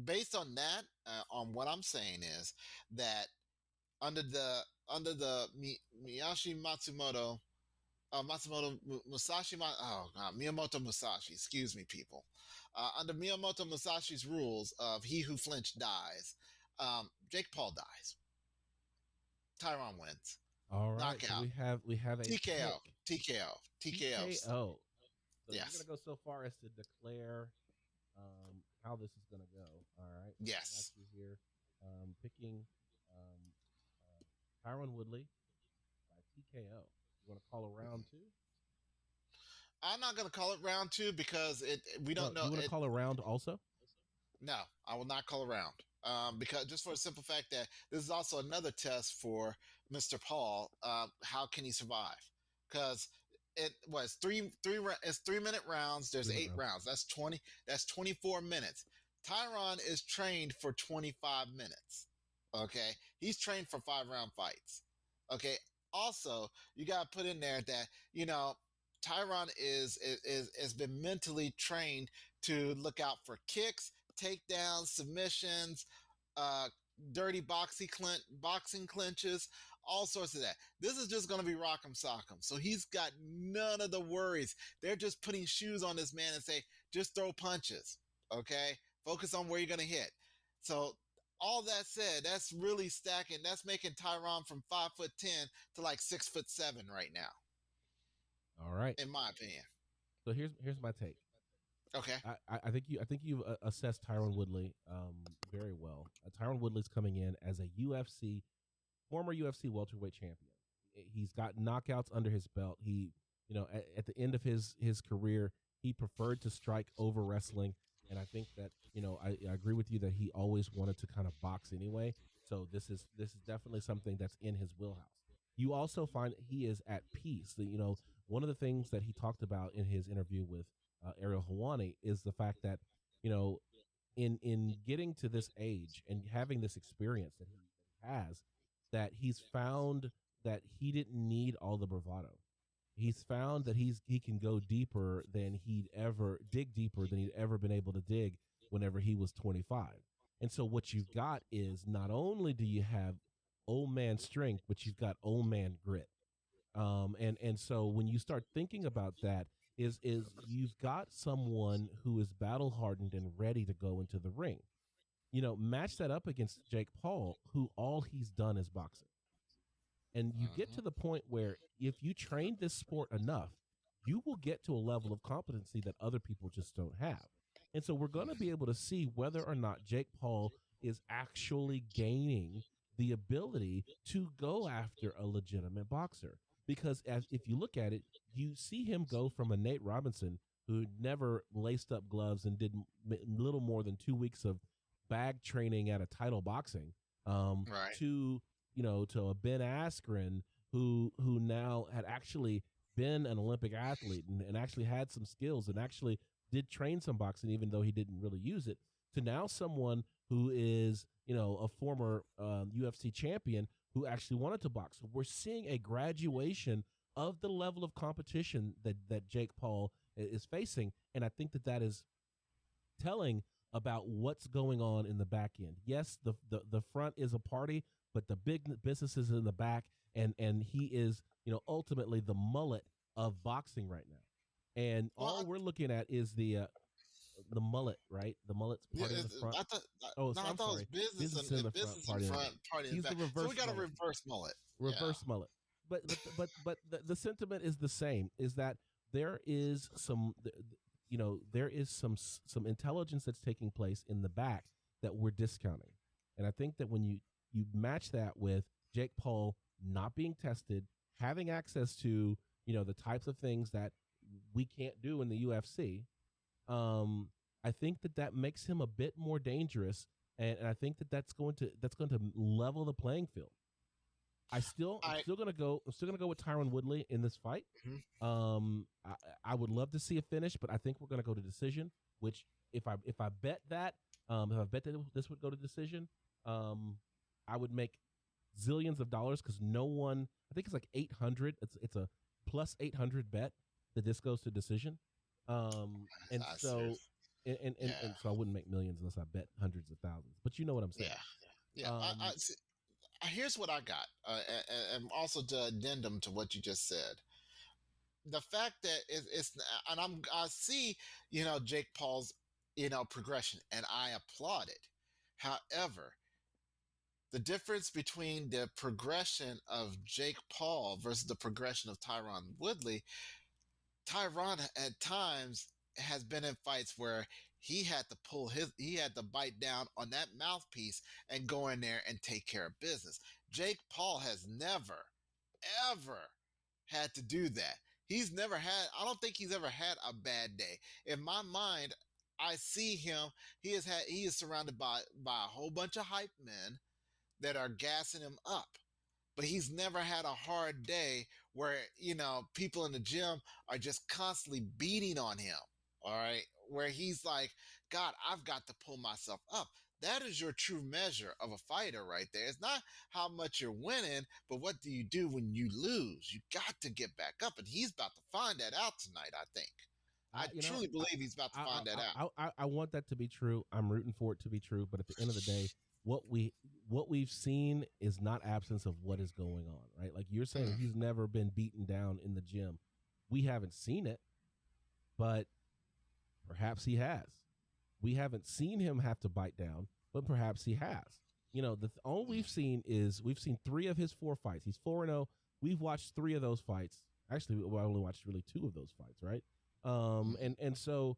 based on that, on what I'm saying is that under the Miyamoto Musashi, excuse me, people. Under Miyamoto Musashi's rules of he who flinched dies, Jake Paul dies. Tyron wins. All right. Knockout. So we have a TKO. pick. TKO. TKO. TKO. So you're Yes. gonna go so far as to declare how this is gonna go. All right. Yes. I got you here. Picking Tyron Woodley by TKO. You want to call a round two? I'm not going to call it round two because we don't know. You want to call a round also? No, I will not call a round. Because just for the simple fact that this is also another test for Mr. Paul. How can he survive? Because it was it's 3 minute rounds. There's 8 rounds. That's 20. That's 24 minutes. Tyron is trained for 25 minutes. Okay, he's trained for 5-round fights. Okay. Also, you got to put in there that Tyron has been mentally trained to look out for kicks, takedowns, submissions, dirty boxing clinches, all sorts of that. This is just going to be rock'em sock'em. So he's got none of the worries. They're just putting shoes on this man and say, just throw punches. Okay? Focus on where you're going to hit. So all that said, that's really stacking. That's making Tyron from 5'10" to like 6'7" right now. All right. In my opinion. So here's my take. Okay. I think you've assessed Tyron Woodley very well. Tyron Woodley's coming in as a former UFC welterweight champion. He's got knockouts under his belt. He, at the end of his career, he preferred to strike over wrestling. And I think that, I agree with you that he always wanted to kind of box anyway. So this is definitely something that's in his wheelhouse. You also find that he is at peace. One of the things that he talked about in his interview with Ariel Helwani is the fact that, in getting to this age and having this experience that he has, that he's found that he didn't need all the bravado. He's found that he can go deeper than he'd ever been able to dig whenever he was 25. And so what you've got is not only do you have old man strength, but you've got old man grit. And so when you start thinking about that, is you've got someone who is battle hardened and ready to go into the ring. Match that up against Jake Paul, who all he's done is boxing. And you get to the point where if you train this sport enough, you will get to a level of competency that other people just don't have. And so we're going to be able to see whether or not Jake Paul is actually gaining the ability to go after a legitimate boxer. Because if you look at it, you see him go from a Nate Robinson who never laced up gloves and did little more than 2 weeks of bag training at a title boxing, right. to a Ben Askren who now had actually been an Olympic athlete and actually had some skills and actually did train some boxing, even though he didn't really use it, to now someone who is, a former UFC champion who actually wanted to box. So we're seeing a graduation of the level of competition that Jake Paul is facing. And I think that is telling about what's going on in the back end. Yes, the front is a party, but the big business is in the back. And he is, ultimately the mullet of boxing right now. And all we're looking at is the mullet, right? The mullet's party in the front. I'm sorry. Business in the front, party in the back. The reverse. So we got a reverse mullet. Reverse mullet. But the sentiment is the same. Is that there is some, there is some intelligence that's taking place in the back that we're discounting. And I think that when you match that with Jake Paul not being tested, having access to, the types of things that we can't do in the UFC, I think that makes him a bit more dangerous, and I think that's going to level the playing field. I'm still gonna go with Tyron Woodley in this fight. Mm-hmm. I would love to see a finish, but I think we're gonna go to decision. Which if I bet that this would go to decision, I would make zillions of dollars because no one. I think it's like 800. It's a plus 800 bet that this goes to decision. And so I wouldn't make millions unless I bet hundreds of thousands. But you know what I'm saying? Yeah. Here's what I got, and also to addendum to what you just said. The fact that it's and I see Jake Paul's progression, and I applaud it. However, the difference between the progression of Jake Paul versus the progression of Tyron Woodley, Tyron at times has been in fights where he had to bite down on that mouthpiece and go in there and take care of business. Jake Paul has never, ever had to do that. I don't think he's ever had a bad day. In my mind, I see him, he is surrounded by a whole bunch of hype men that are gassing him up, but he's never had a hard day where, people in the gym are just constantly beating on him. All right. Where he's like, God, I've got to pull myself up. That is your true measure of a fighter right there. It's not how much you're winning, but what do you do when you lose? You got to get back up. And he's about to find that out tonight, I think. I truly believe he's about to find that out. I want that to be true. I'm rooting for it to be true. But at the end of the day, what we've seen is not absence of what is going on, right? Like you're saying, he's never been beaten down in the gym. We haven't seen it, but perhaps he has. We haven't seen him have to bite down, but perhaps he has. All we've seen 3 of his 4 fights. He's 4-0. We've watched 3 of those fights. Actually, I only watched really 2 of those fights, right? And so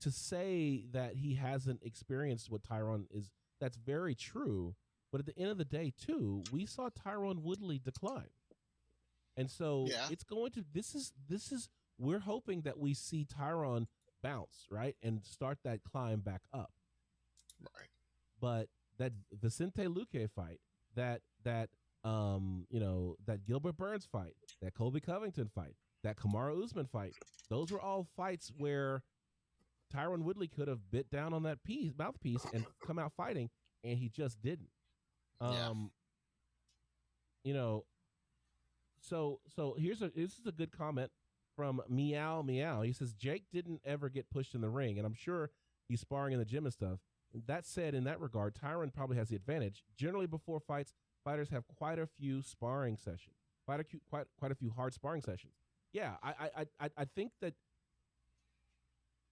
to say that he hasn't experienced what Tyron is, that's very true. But at the end of the day, too, we saw Tyron Woodley decline. And so it's going to, this is, we're hoping that we see Tyron bounce, right? And start that climb back up. Right. But that Vicente Luque fight, that Gilbert Burns fight, that Colby Covington fight, that Kamaru Usman fight, those were all fights where Tyron Woodley could have bit down on that mouthpiece and come out fighting, and he just didn't. So this is a good comment from Meow Meow. He says Jake didn't ever get pushed in the ring, and I'm sure he's sparring in the gym and stuff. That said, in that regard, Tyron probably has the advantage. Generally, before fights, fighters have quite a few sparring sessions, quite a few hard sparring sessions. Yeah, I think that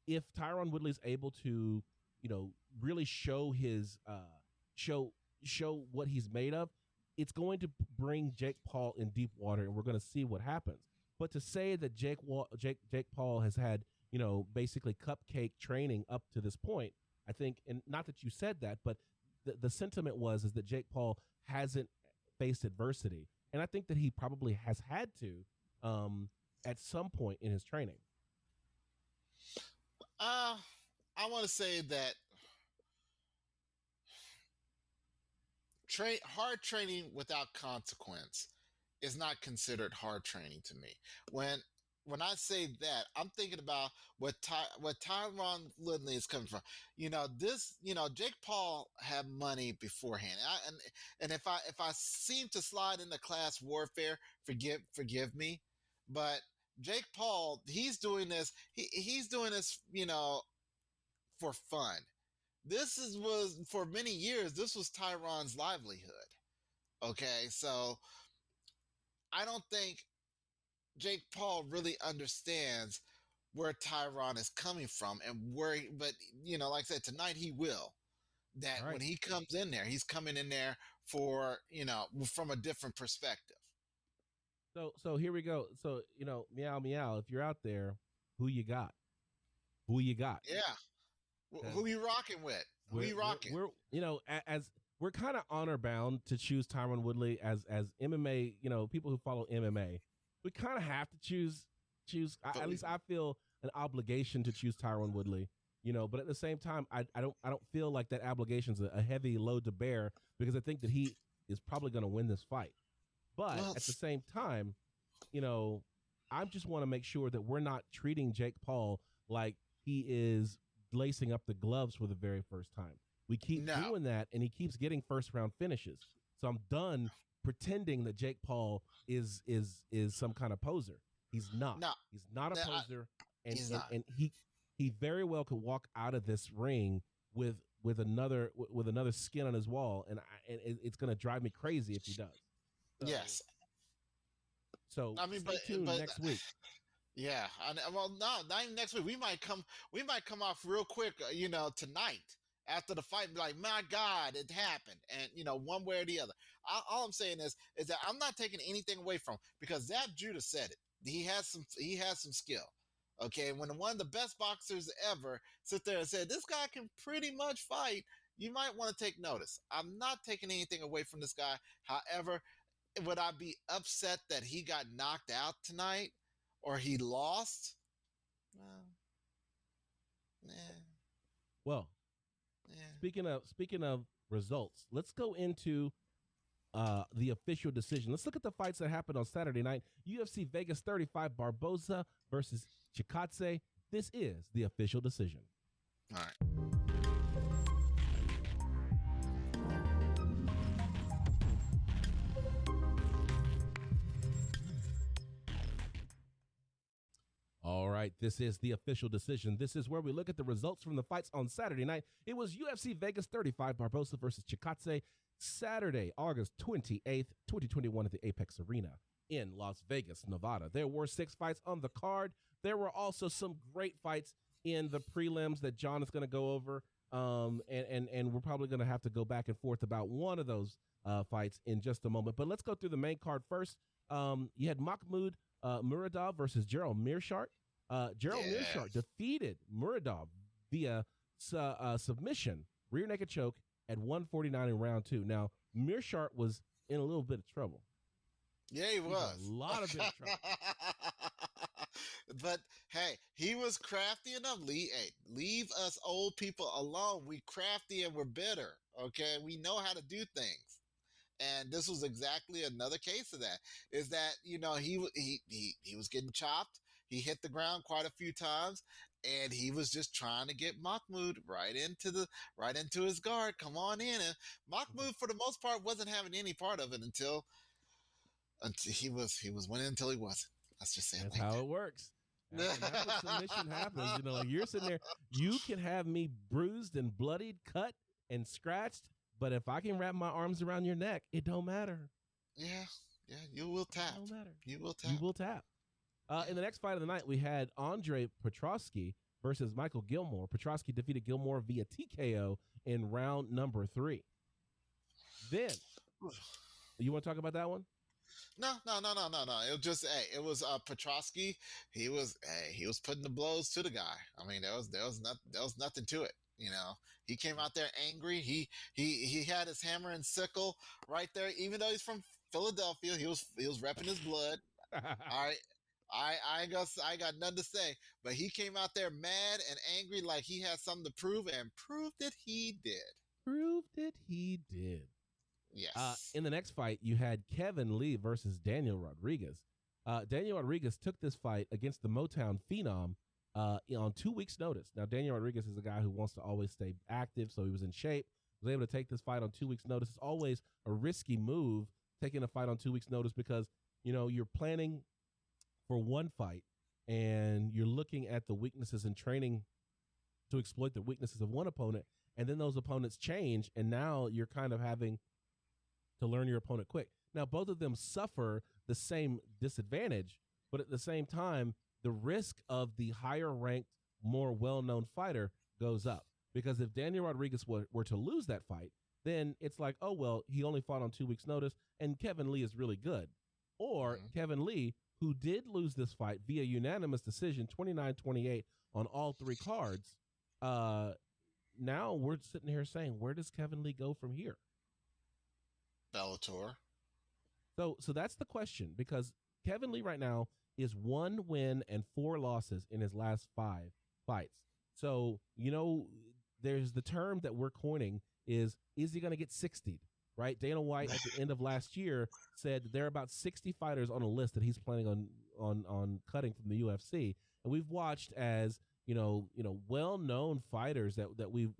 if Tyron Woodley's able to, really show his show what he's made of, it's going to bring Jake Paul in deep water, and we're going to see what happens. But to say that Jake Paul has had, basically cupcake training up to this point, I think, and not that you said that, but the sentiment is that Jake Paul hasn't faced adversity, and I think that he probably has had to at some point in his training. I want to say that hard training without consequence is not considered hard training to me. When I say that, I'm thinking about what Tyron Woodley is coming from. Jake Paul had money beforehand, and if I seem to slide into class warfare, forgive me, but Jake Paul, he's doing this. He's doing this, for fun. Was for many years. This was Tyron's livelihood. Okay, so I don't think Jake Paul really understands where Tyron is coming from and but like I said, tonight he will. That right. When he comes in there, he's coming in there for, from a different perspective. So here we go. So, Meow Meow, if you're out there, who you got? Who you got? Yeah. Who you rocking with? Who you rocking? We're kind of honor bound to choose Tyron Woodley as MMA, people who follow MMA. We kind of have to choose. At least I feel an obligation to choose Tyron Woodley, but at the same time, I don't feel like that obligation's a heavy load to bear, because I think that he is probably going to win this fight. But at the same time, I just want to make sure that we're not treating Jake Paul like he is lacing up the gloves for the very first time. We keep doing that, and he keeps getting first round finishes. So I'm done pretending that Jake Paul is some kind of poser. He's not. No, he's not a poser, and he very well could walk out of this ring with another skin on his wall, and it's going to drive me crazy if he does. So, yes. So stay tuned next week. Yeah. Well, no, not even next week. We might come off real quick, tonight after the fight and be like, my God, it happened. And, one way or the other. All I'm saying is that I'm not taking anything away from him, because Zab Judah said it. He has some skill. Okay, when one of the best boxers ever sit there and said, this guy can pretty much fight, you might want to take notice. I'm not taking anything away from this guy. However, would I be upset that he got knocked out tonight or he lost? Well, yeah. Well, yeah. Speaking of results, let's go into the official decision. Let's look at the fights that happened on Saturday night. UFC Vegas 35, Barboza versus Chikadze. This is the official decision. All right. All right, this is the official decision. This is where we look at the results from the fights on Saturday night. It was UFC Vegas 35, Barboza versus Chikadze, Saturday, August 28th, 2021 at the Apex Arena in Las Vegas, Nevada. There were 6 fights on the card. There were also some great fights in the prelims that John is going to go over, and we're probably going to have to go back and forth about one of those fights in just a moment. But let's go through the main card first. You had Mahmoud Muradov versus Gerald Meerschaert. Gerald Meerschaert defeated Muradov via submission, rear naked choke at 149 in round 2. Now, Meerschaert was in a little bit of trouble. Yeah, he was. A lot of bit of trouble. But, hey, he was crafty enough. Leave us old people alone. We crafty and we're bitter, okay? We know how to do things. And this was exactly another case of that. Is that, he was getting chopped. He hit the ground quite a few times, and he was just trying to get Mahmoud right into his guard. Come on in. And Mahmoud, for the most part, wasn't having any part of it until he was winning until he wasn't. Let's just say that's how it works. That's what submission happens. Like you're sitting there, you can have me bruised and bloodied, cut and scratched, but if I can wrap my arms around your neck, it don't matter. Yeah, you will tap. It don't matter. You will tap. In the next fight of the night, we had Andre Petroski versus Michael Gilmore. Petroski defeated Gilmore via TKO in round number 3. Then, you want to talk about that one? No. It was Petroski. He was putting the blows to the guy. I mean, there was nothing to it. He came out there angry. He had his hammer and sickle right there. Even though he's from Philadelphia, he was repping his blood. All right. I got nothing to say, but he came out there mad and angry, like he had something to prove, and proved that he did. Yes. In the next fight, you had Kevin Lee versus Daniel Rodriguez. Daniel Rodriguez took this fight against the Motown Phenom on 2 weeks' notice. Now, Daniel Rodriguez is a guy who wants to always stay active, so he was in shape. Was able to take this fight on 2 weeks' notice. It's always a risky move taking a fight on 2 weeks' notice because you're planning for one fight and you're looking at the weaknesses and training to exploit the weaknesses of one opponent, and then those opponents change, and now you're kind of having to learn your opponent quick. Now, both of them suffer the same disadvantage, but at the same time, the risk of the higher-ranked, more well-known fighter goes up. Because if Daniel Rodriguez were to lose that fight, then it's like, oh, well, he only fought on 2 weeks' notice, and Kevin Lee is really good. Or Kevin Lee, who did lose this fight via unanimous decision, 29-28 on all 3 cards, now we're sitting here saying, where does Kevin Lee go from here? Bellator. So that's the question, because Kevin Lee right now is 1 win and 4 losses in his last 5 fights. So, there's the term that we're coining is he going to get 60'd, right? Dana White at the end of last year said there are about 60 fighters on a list that he's planning on cutting from the UFC. And we've watched as, well-known fighters that we've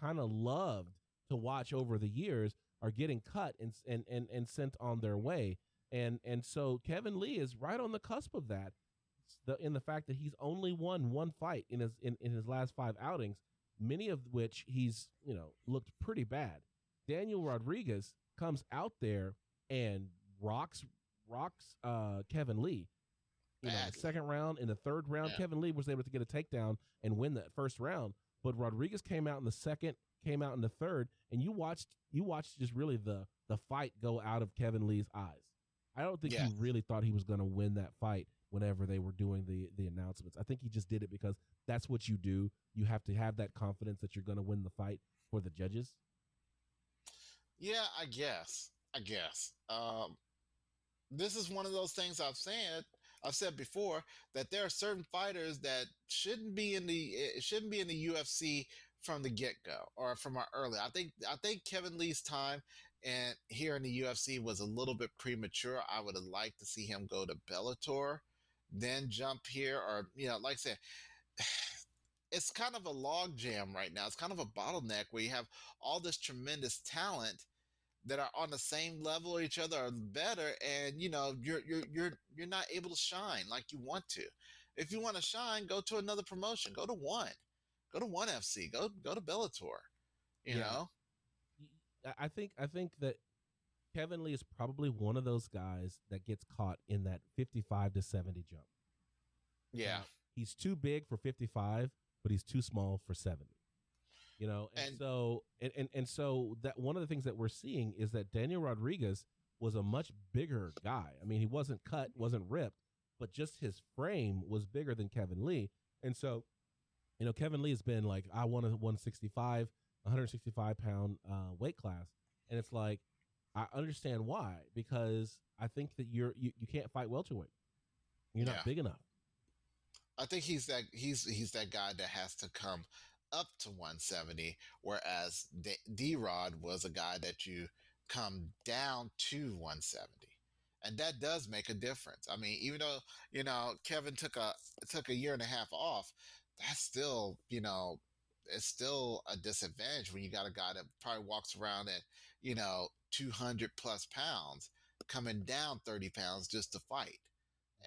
kind of loved to watch over the years are getting cut and sent on their way. And so Kevin Lee is right on the cusp of that, in the fact that he's only won 1 fight in his last 5 outings, many of which he's looked pretty bad. Daniel Rodriguez comes out there and rocks Kevin Lee. In the second round, in the third round, Kevin Lee was able to get a takedown and win that first round. But Rodriguez came out in the second, came out in the third, and you watched just really the fight go out of Kevin Lee's eyes. I don't think he really thought he was going to win that fight whenever they were doing the announcements. I think he just did it because that's what you do. You have to have that confidence that you're going to win the fight for the judges. Yeah, I guess. This is one of those things I've said before, that there are certain fighters that shouldn't be in the UFC from the get-go or from our early. I think Kevin Lee's time and here in the UFC was a little bit premature. I would have liked to see him go to Bellator, then jump here, or like I said, it's kind of a log jam right now. It's kind of a bottleneck where you have all this tremendous talent that are on the same level or each other or better, and you're not able to shine like you want to. If you want to shine, go to another promotion. Go to ONE FC. Go to Bellator. You know. I think that Kevin Lee is probably one of those guys that gets caught in that 55 to 70 jump. Yeah, he's too big for 55, but he's too small for 70. And so that one of the things that we're seeing is that Daniel Rodriguez was a much bigger guy. I mean, he wasn't cut, wasn't ripped, but just his frame was bigger than Kevin Lee. And so, Kevin Lee has been like, I want a 165 pound weight class. And it's like, I understand why, because I think that you can't fight welterweight. You're not big enough. I think he's that guy that has to come up to 170, whereas D-Rod was a guy that you come down to 170, and that does make a difference. I mean, even though Kevin took a year and a half off, that's still it's still a disadvantage when you got a guy that probably walks around at 200 plus pounds coming down 30 pounds just to fight,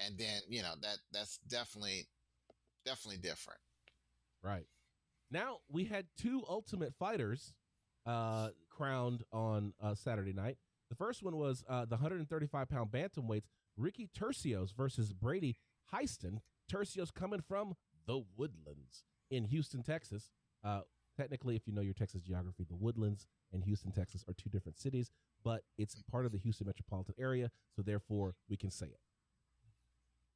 and then that's definitely different. Right. Now, we had two Ultimate Fighters crowned on Saturday night. The first one was the 135-pound bantamweights, Ricky Turcios versus Brady Heiston. Turcios coming from the Woodlands in Houston, Texas. Technically, if you know your Texas geography, the Woodlands and Houston, Texas are two different cities, but it's part of the Houston metropolitan area, so therefore we can say it.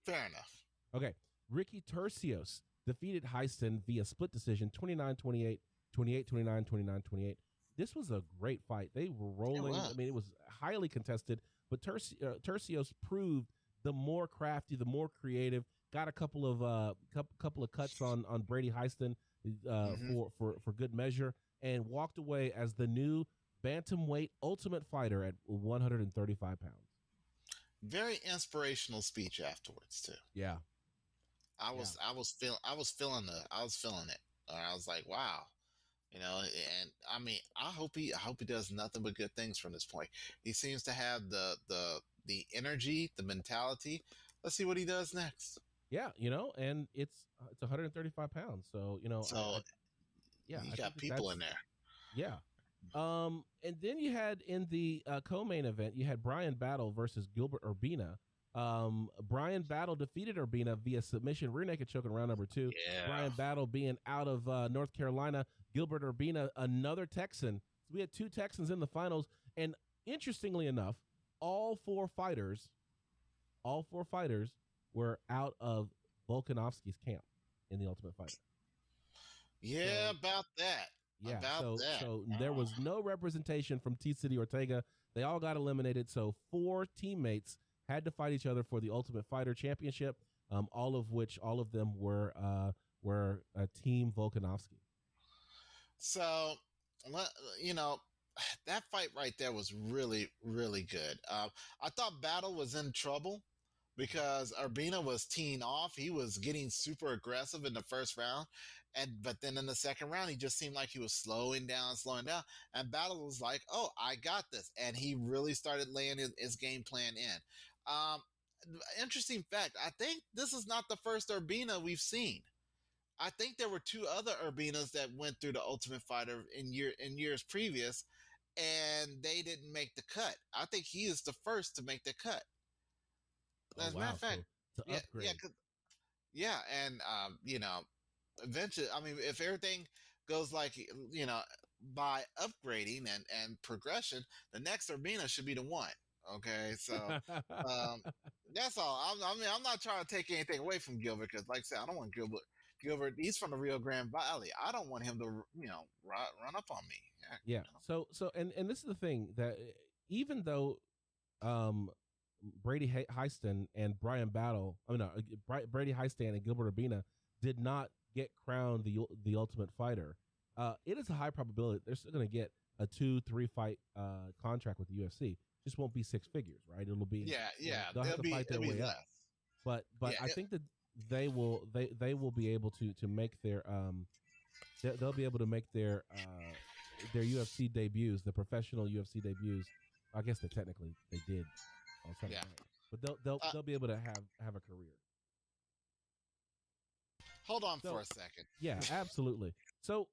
Fair enough. Okay. Ricky Turcios defeated Heiston via split decision, 29-28, 28-29, 29-28. This was a great fight. They were rolling. I mean, it was highly contested, but Turcios proved the more crafty, the more creative. Got a couple of cuts on Brady Heiston for good measure, and walked away as the new bantamweight Ultimate Fighter at 135 pounds. Very inspirational speech afterwards too. Yeah. I was feeling it. I was like, wow, and I mean, I hope he does nothing but good things from this point. He seems to have the energy, the mentality. Let's see what he does next. Yeah, and it's 135 pounds, so you got people in there. Yeah. And then you had in the co-main event, you had Brian Battle versus Gilbert Urbina. Brian Battle defeated Urbina via submission, rear naked choke in round number 2. Yeah. Brian Battle being out of North Carolina. Gilbert Urbina, another Texan. So we had two Texans in the finals. And interestingly enough, all four fighters were out of Volkanovski's camp in the Ultimate Fighter. Yeah, about that. Yeah, so there was no representation from T-City Ortega. They all got eliminated. So four teammates had to fight each other for the Ultimate Fighter Championship. All of them were Team Volkanovski. So, that fight right there was really, really good. I thought Battle was in trouble because Urbina was teeing off. He was getting super aggressive in the first round, but then in the second round, he just seemed like he was slowing down. And Battle was like, "Oh, I got this," and he really started laying his game plan in. Interesting fact: I think this is not the first Urbina we've seen. I think there were two other Urbinas that went through the Ultimate Fighter in years previous, and they didn't make the cut. I think he is the first to make the cut. As a matter of fact, so to upgrade. And eventually, I mean, if everything goes like by upgrading and progression, the next Urbina should be the one. Okay, so um, that's all. I mean, I'm not trying to take anything away from Gilbert because, like I said, I don't want Gilbert. Gilbert, he's from the Rio Grande Valley. I don't want him to, run up on me. Yeah. So and this is the thing that even though Brady Heiston and Brian Battle, Brady Heistan and Gilbert Urbina did not get crowned the Ultimate Fighter, it is a high probability they're still going to get a 2-3 fight contract with the UFC. Just won't be six figures, right? It'll be they'll have to fight their way up. But I think that they will be able to make their they'll be able to make their UFC debuts, the professional UFC debuts. I guess they technically they did on Sunday night, but they'll be able to have a career. Hold on for a second. Yeah, absolutely. So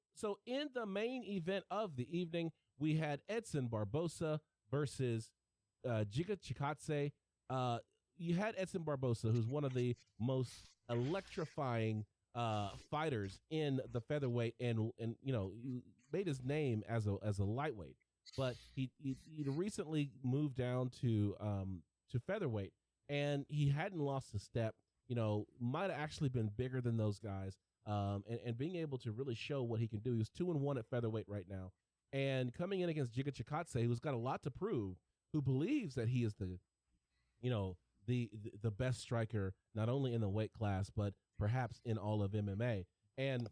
in the main event of the evening, we had Edson Barbosa versus Giga Chikadze. You had Edson Barbosa, who's one of the most electrifying fighters in the featherweight, and he made his name as a lightweight, but he recently moved down to featherweight, and he hadn't lost a step. Might have actually been bigger than those guys, and being able to really show what he can do. He was 2-1 at featherweight right now, and coming in against Giga Chikadze, who's got a lot to prove, who believes that he is the best striker, not only in the weight class, but perhaps in all of MMA. And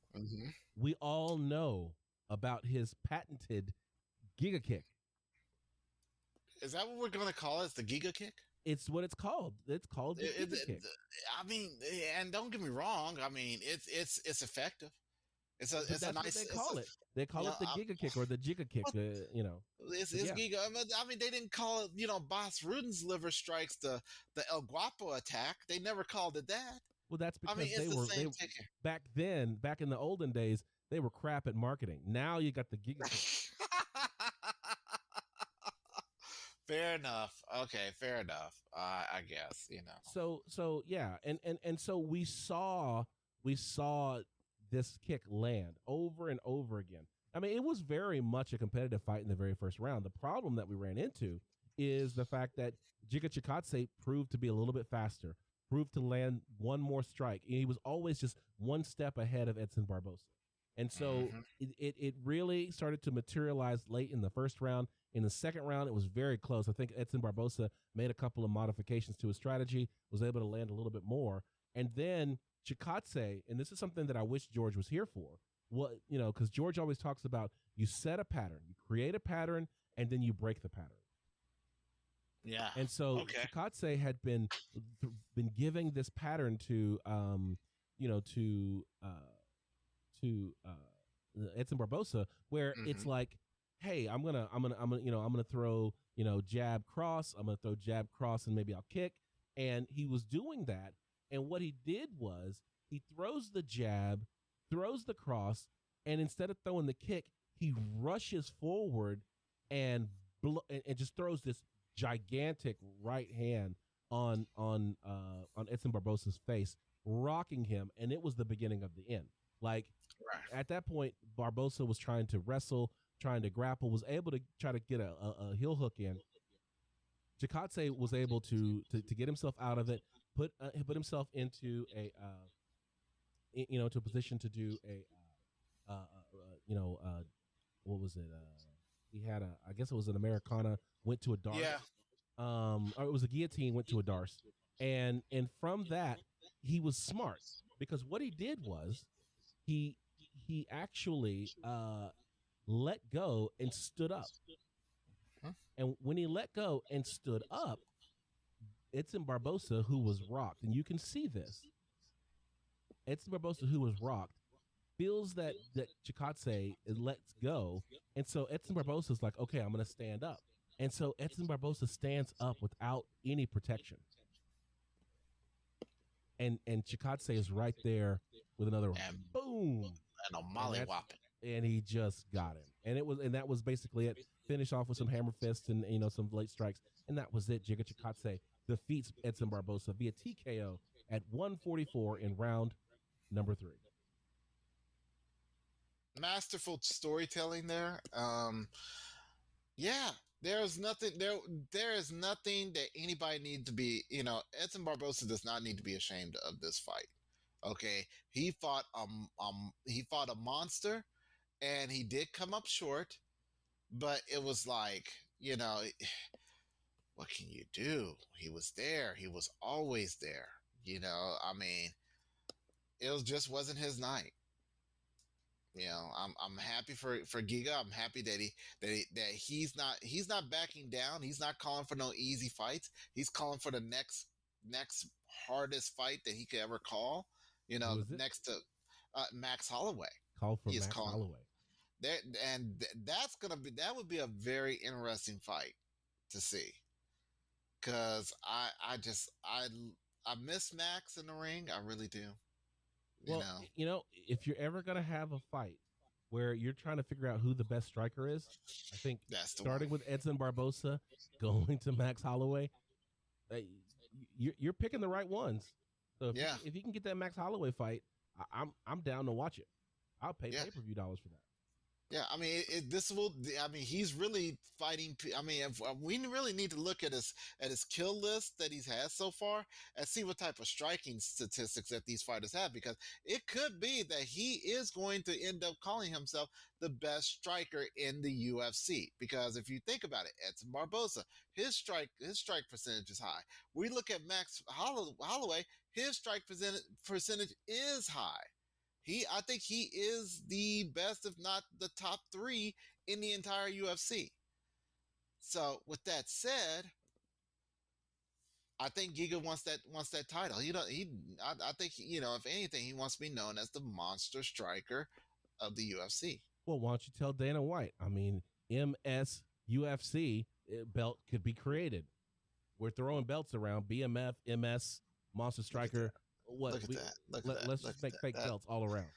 we all know about his patented Giga Kick. Is that what we're going to call it? The Giga Kick? It's what it's called. It's called the Giga Kick. I mean, and don't get me wrong. I mean, it's effective. It's a nice. What they call it. They call it the Giga Kick or the Giga Kick. It's Giga. I mean, they didn't call it. Boss Ruden's liver strikes, the El Guapo attack. They never called it that. Well, that's because they back in the olden days, they were crap at marketing. Now you got the Giga Kick. Fair enough. Okay, fair enough. I guess So yeah, and so we saw this kick land over and over again. I mean, it was very much a competitive fight in the very first round. The problem that we ran into is the fact that Giga Chikadze proved to be a little bit faster, proved to land one more strike. He was always just one step ahead of Edson Barbosa. And so it really started to materialize late in the first round. In the second round, it was very close. I think Edson Barbosa made a couple of modifications to his strategy, was able to land a little bit more. And then Chikadze, and this is something that I wish George was here for, because George always talks about you set a pattern, you create a pattern, and then you break the pattern. Yeah. And so Chikadze had been giving this pattern to Edson Barbosa, where it's like, hey, I'm gonna throw jab cross, I'm gonna throw jab cross, and maybe I'll kick. And he was doing that, and what he did was he throws the jab, throws the cross, and instead of throwing the kick, he rushes forward and just throws this gigantic right hand on Edson Barbosa's face, rocking him, and it was the beginning of the end. Like at that point, Barbosa was trying to wrestle, trying to grapple, was able to try to get a heel hook in. Chikadze was able to get himself out of it, put himself into a to a position to do what was it? He had I guess it was an Americana, went to a Darce. Yeah. Or it was a guillotine, went to a Darce. And from that, he was smart, because what he did was he actually let go and stood up. And when he let go and stood up, Edson Barbosa, who was rocked, and you can see this, Edson Barbosa, who was rocked, feels that Chikadze lets go, and so Edson Barbosa is like, okay, I'm going to stand up. And so Edson Barbosa stands up without any protection. And Chikadze is right there with another boom. And a mollywop. And he just got him. And that was basically it. Finish off with some hammer fists and some late strikes. And that was it. Giga Chikadze defeats Edson Barbosa via TKO at 144 in round number 3. masterful storytelling there. Yeah, there is nothing there is nothing that anybody needs to be, Edson Barbosa does not need to be ashamed of this fight. Okay, he fought a monster, and he did come up short, but it was like, what can you do? He was there. He was always there. I mean, just wasn't his night. I'm happy for Giga. I'm happy that he's not backing down. He's not calling for no easy fights. He's calling for the next hardest fight that he could ever call. Who is it? Next to Max Holloway. Call for He is Max calling Holloway. that would be a very interesting fight to see, because I miss Max in the ring. I really do. Well, if you're ever going to have a fight where you're trying to figure out who the best striker is, I think starting with Edson Barbosa, going to Max Holloway, you're picking the right ones. So if you can get that Max Holloway fight, I'm down to watch it. I'll pay pay-per-view dollars for that. Yeah, I mean, he's really fighting. I mean, we really need to look at his kill list that he's had so far and see what type of striking statistics that these fighters have, because it could be that he is going to end up calling himself the best striker in the UFC. Because if you think about it, Edson Barbosa, his strike percentage is high. We look at Max Holloway, his strike percentage is high. I think he is the best, if not the top 3 in the entire UFC. So with that said, I think Giga wants that title. I think if anything, he wants to be known as the monster striker of the UFC. Well, why don't you tell Dana White? I mean, MS UFC belt could be created. We're throwing belts around: BMF, MS, Monster Striker. Let's just make fake belts all around.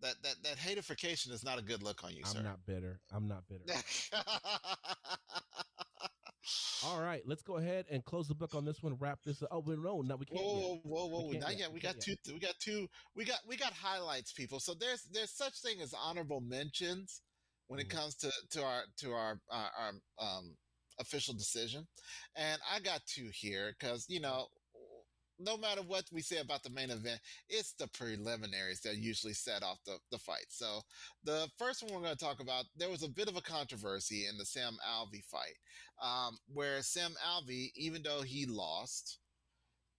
That haterification is not a good look on you, sir. I'm not bitter. All right, let's go ahead and close the book on this one. Wrap this up. Oh, no, we can't. Whoa! Not yet. We got highlights, people. So there's such thing as honorable mentions when it comes to our official decision, and I got 2 here because no matter what we say about the main event, it's the preliminaries that usually set off the fight. So the first one we're going to talk about, there was a bit of a controversy in the Sam Alvey fight, where Sam Alvey, even though he lost,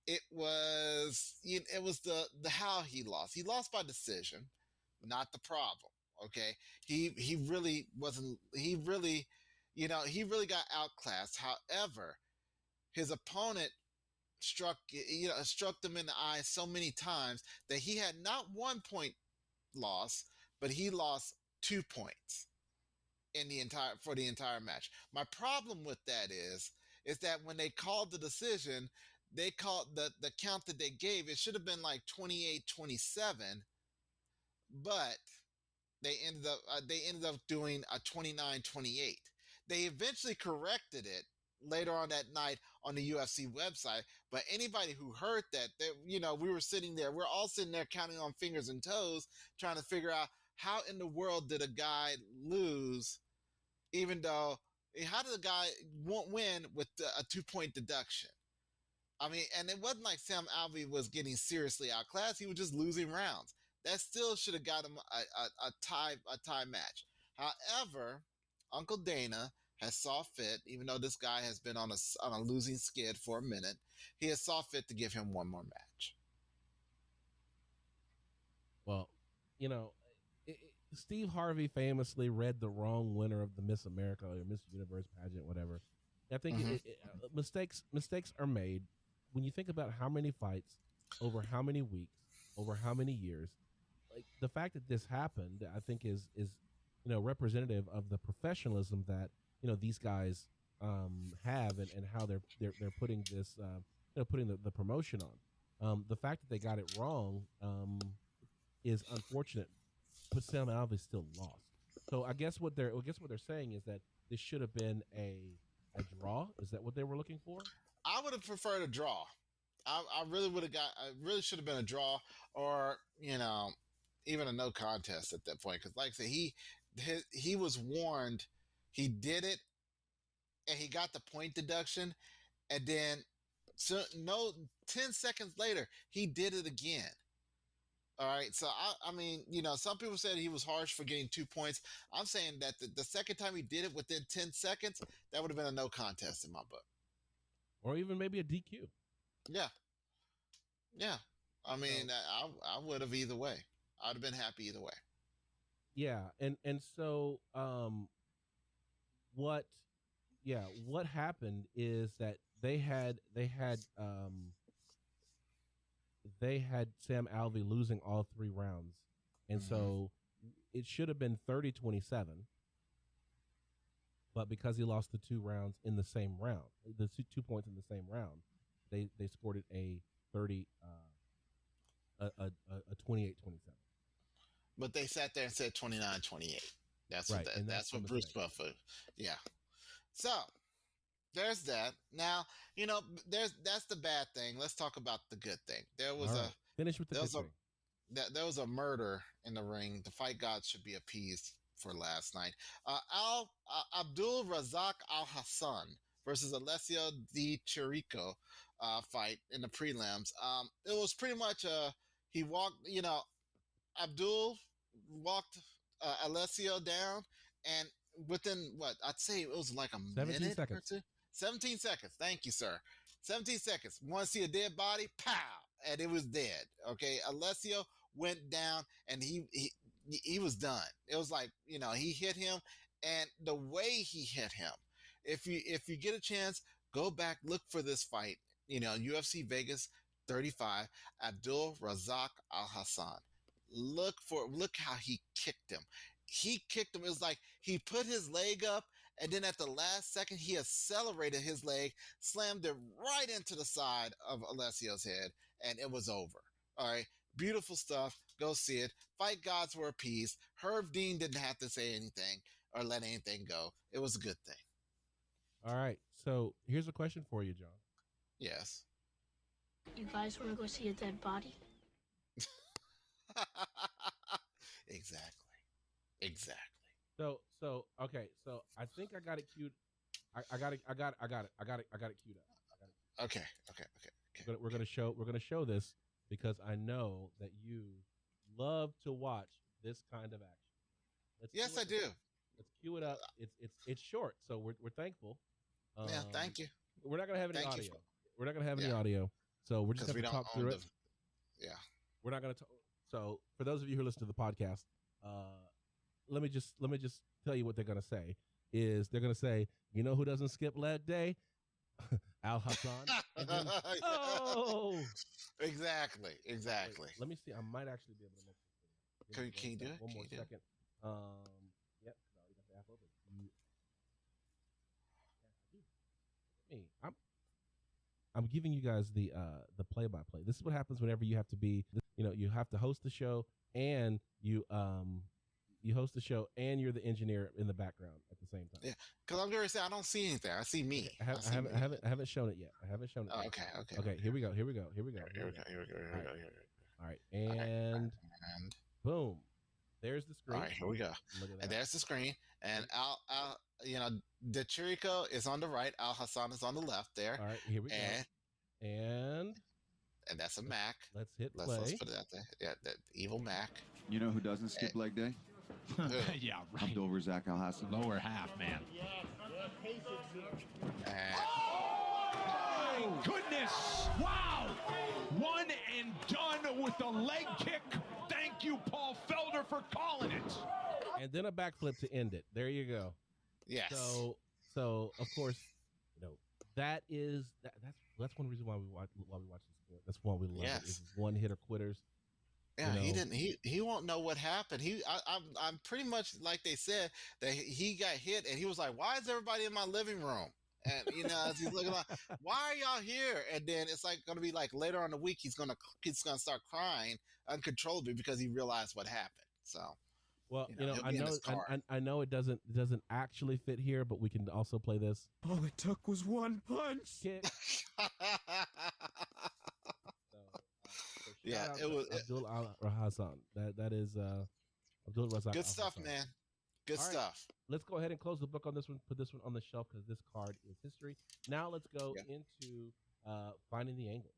it was the how he lost. He lost by decision, not the problem. Okay, he really wasn't. He really got outclassed. However, his opponent struck them in the eye so many times that he had not 1 point loss, but he lost 2 points for the entire match. My problem with that is that when they called the decision, they called the count that they gave, it should have been like 28-27, but they ended up doing a 29-28. They eventually corrected it later on that night on the UFC website, but anybody who heard that, we were sitting there, we're all sitting there counting on fingers and toes, trying to figure out how in the world did a guy lose, even though, how did a guy win with a 2-point deduction? I mean, and it wasn't like Sam Alvey was getting seriously outclassed, he was just losing rounds. That still should have got him a tie match. However, Uncle Dana has saw fit, even though this guy has been on a losing skid for a minute, he has saw fit to give him one more match. Well, Steve Harvey famously read the wrong winner of the Miss America or Miss Universe pageant, whatever. I think mistakes are made when you think about how many fights over how many weeks, over how many years. Like, the fact that this happened, I think is representative of the professionalism that these guys have and how they're putting this putting the promotion on. The fact that they got it wrong is unfortunate, but Sam Alvey still lost. So I guess what they're saying is that this should have been a draw. Is that what they were looking for? I would have preferred a draw. I really would have got. I really should have been a draw, or even a no contest at that point. Because, like I said, he was warned. He did it, and he got the point deduction, and then 10 seconds later, he did it again. All right. So, I mean, some people said he was harsh for getting 2 points. I'm saying that the second time he did it within 10 seconds, that would have been a no contest in my book. Or even maybe a DQ. Yeah. Yeah. I mean, I would have either way. I'd have been happy either way. Yeah. And so what happened is that they had Sam Alvey losing all 3 rounds. And so it should have been 30-27. But because he lost the 2 rounds in the same round, the 2 points in the same round, they scored it a 28-27. But they sat there and said 29-28. That's right. That's what Bruce Buffer. Yeah. So there's that. Now, that's the bad thing. Let's talk about the good thing. There was finish with the good thing. There was a murder in the ring. The fight gods should be appeased for last night. Abdul Razak Al Hassan versus Alessio Di Chirico fight in the prelims. It was pretty much he walked. Abdul walked Alessio down, and within I'd say it was like a minute seconds. or 2. 17 seconds. Thank you, sir. 17 seconds. Want to see a dead body? Pow! And it was dead. Okay. Alessio went down, and he was done. It was like, he hit him, and the way he hit him, if you get a chance, go back, look for this fight, UFC Vegas 35, Abdul Razak Al Hassan. Look how he kicked him. It was like he put his leg up, and then at the last second, he accelerated his leg, slammed it right into the side of Alessio's head, and it was over. All right. Beautiful stuff. Go see it. Fight gods were appeased. Herb Dean didn't have to say anything or let anything go. It was a good thing. All right. So here's a question for you, John. Yes. You guys want to go see a dead body? Exactly. So okay. So I think I got it queued. I got it queued up. Okay. We're gonna show this because I know that you love to watch this kind of action. Yes, I do. Let's cue it up. It's short, so we're thankful. Yeah, thank you. We're not gonna have any audio. We're not gonna have any audio, so we're just gonna talk through it. Yeah, we're not gonna. So for those of you who listen to the podcast, let me just tell you what they're gonna say. Is they're gonna say, you know who doesn't skip leg day? Al Hassan. Then, exactly. Wait, let me see. I might actually be able to make this. Can you do it? One more second. Yep. No, you got the app open. Me. I'm giving you guys the play-by-play. This is what happens whenever you have to be. You have to host the show, and you host the show, and you're the engineer in the background at the same time. Yeah, because I'm going to say I don't see anything. I see me. I haven't shown it yet. Okay. Here we go. All right, and boom, there's the screen. All right, here we go. And there's the screen, and Al, De Chirico is on the right. Al Hassan is on the left. There. All right, here we go. And that's a Mac. Let's hit play. Let's put it out there. Yeah, that evil Mac. You know who doesn't skip leg day? Yeah, right. Abdul Razak Al Hassan. Lower half, man. Oh my goodness! Wow! One and done with the leg kick. Thank you, Paul Felder, for calling it. And then a backflip to end it. There you go. Yes. So of course, that's one reason why we watch this sport. That's why we love it. It's one hitter quitters. Yeah, he won't know what happened. I'm pretty much like they said that he got hit and he was like, "Why is everybody in my living room?" And as he's looking like, "Why are y'all here?" And then it's like going to be like later on in the week he's gonna start crying uncontrollably because he realized what happened. So, well, I know it doesn't actually fit here, but we can also play this. All it took was one punch. Kick. Yeah, Shout out it was Abdul Hassan. That is Abdul Razak good Al stuff, Hassan. man. Good All right, stuff. let's go ahead and close the book on this one. Put this one on the shelf because this card is history. Now let's go Yeah. into finding the angles.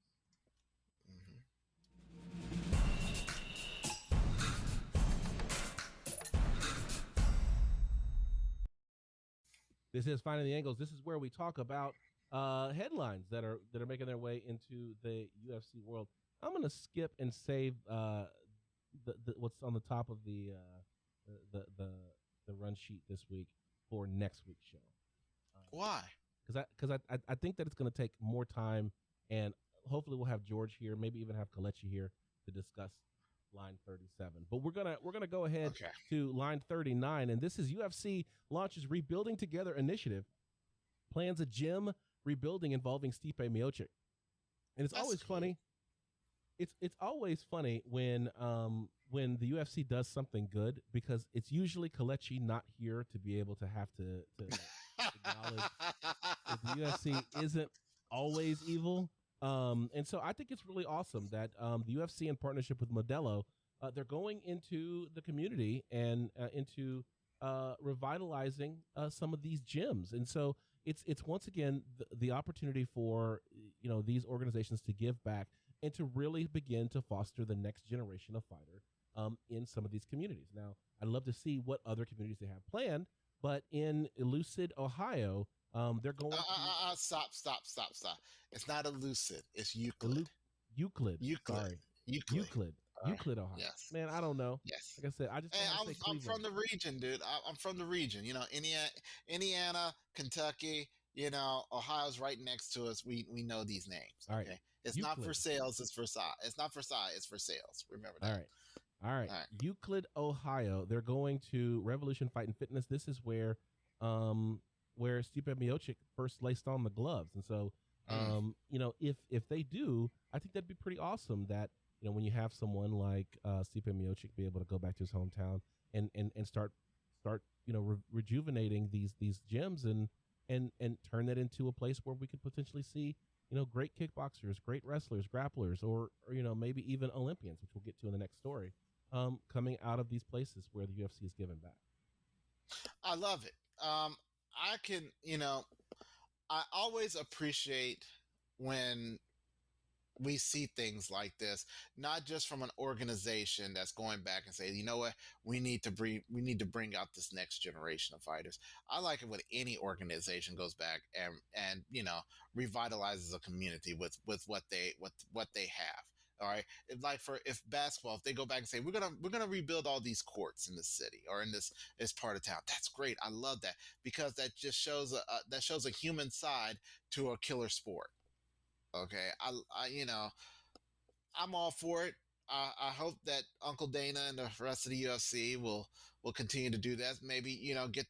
Mm-hmm. This is Finding the Angles. This is where we talk about headlines that are making their way into the UFC world. I'm gonna skip and save what's on the top of the run sheet this week for next week's show. Why? Because I think that it's gonna take more time, and hopefully we'll have George here, maybe even have Kalechi here to discuss line 37. But we're gonna go ahead to line 39, and this is UFC launches Rebuilding Together initiative, plans a gym rebuilding involving Stipe Miocic, and it's always funny. It's always funny when the UFC does something good, because it's usually Kalechi not here to be able to have to acknowledge that the UFC isn't always evil. And so I think it's really awesome that the UFC, in partnership with Modelo, they're going into the community and into revitalizing some of these gyms. And so it's once again the opportunity for these organizations to give back and to really begin to foster the next generation of fighter in some of these communities. Now, I'd love to see what other communities they have planned, but in Elucid, Ohio, they're going to... Stop. It's not Elucid. It's Euclid. Euclid. Sorry. Euclid, Ohio. Yes. Man, I don't know. Yes. Like I said, I just I'm from the region, dude. I'm from the region. Indiana, Kentucky. Ohio's right next to us. We know these names. All right. Okay. It's Euclid. not for sales. It's for size. It's not for size. It's for sales. Remember that. All right. Euclid, Ohio. They're going to Revolution Fight and Fitness. This is where Stipe Miocic first laced on the gloves, and so if they do, I think that'd be pretty awesome. That when you have someone like Stipe Miocic be able to go back to his hometown and start rejuvenating these gyms and turn that into a place where we could potentially see great kickboxers, great wrestlers, grapplers, or maybe even Olympians, which we'll get to in the next story, coming out of these places where the UFC is giving back. I love it. I always appreciate when we see things like this, not just from an organization that's going back and say, you know what, we need to bring out this next generation of fighters. I like it when any organization goes back and revitalizes a community with what they have. All right. If basketball, if they go back and say, we're gonna rebuild all these courts in the city or in this part of town, that's great. I love that, because that just shows a human side to a killer sport. Okay. I'm all for it. I hope that Uncle Dana and the rest of the UFC will continue to do that. Maybe, get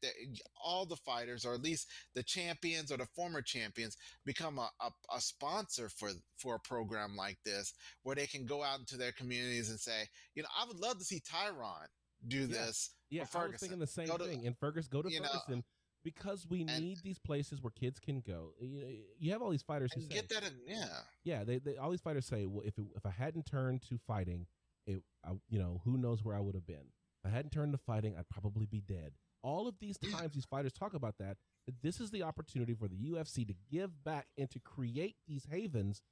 all the fighters, or at least the champions or the former champions, become a sponsor for a program like this, where they can go out into their communities and say, I would love to see Tyron do this. Yeah, I was thinking the same thing. And Ferguson, go to Ferguson, because we need these places where kids can go. You have all these fighters who say, get that in, they all these fighters say, well, if I hadn't turned to fighting, who knows where I would have been. If I hadn't turned to fighting, I'd probably be dead. All of these times these fighters talk about that. This is the opportunity for the UFC to give back and to create these havens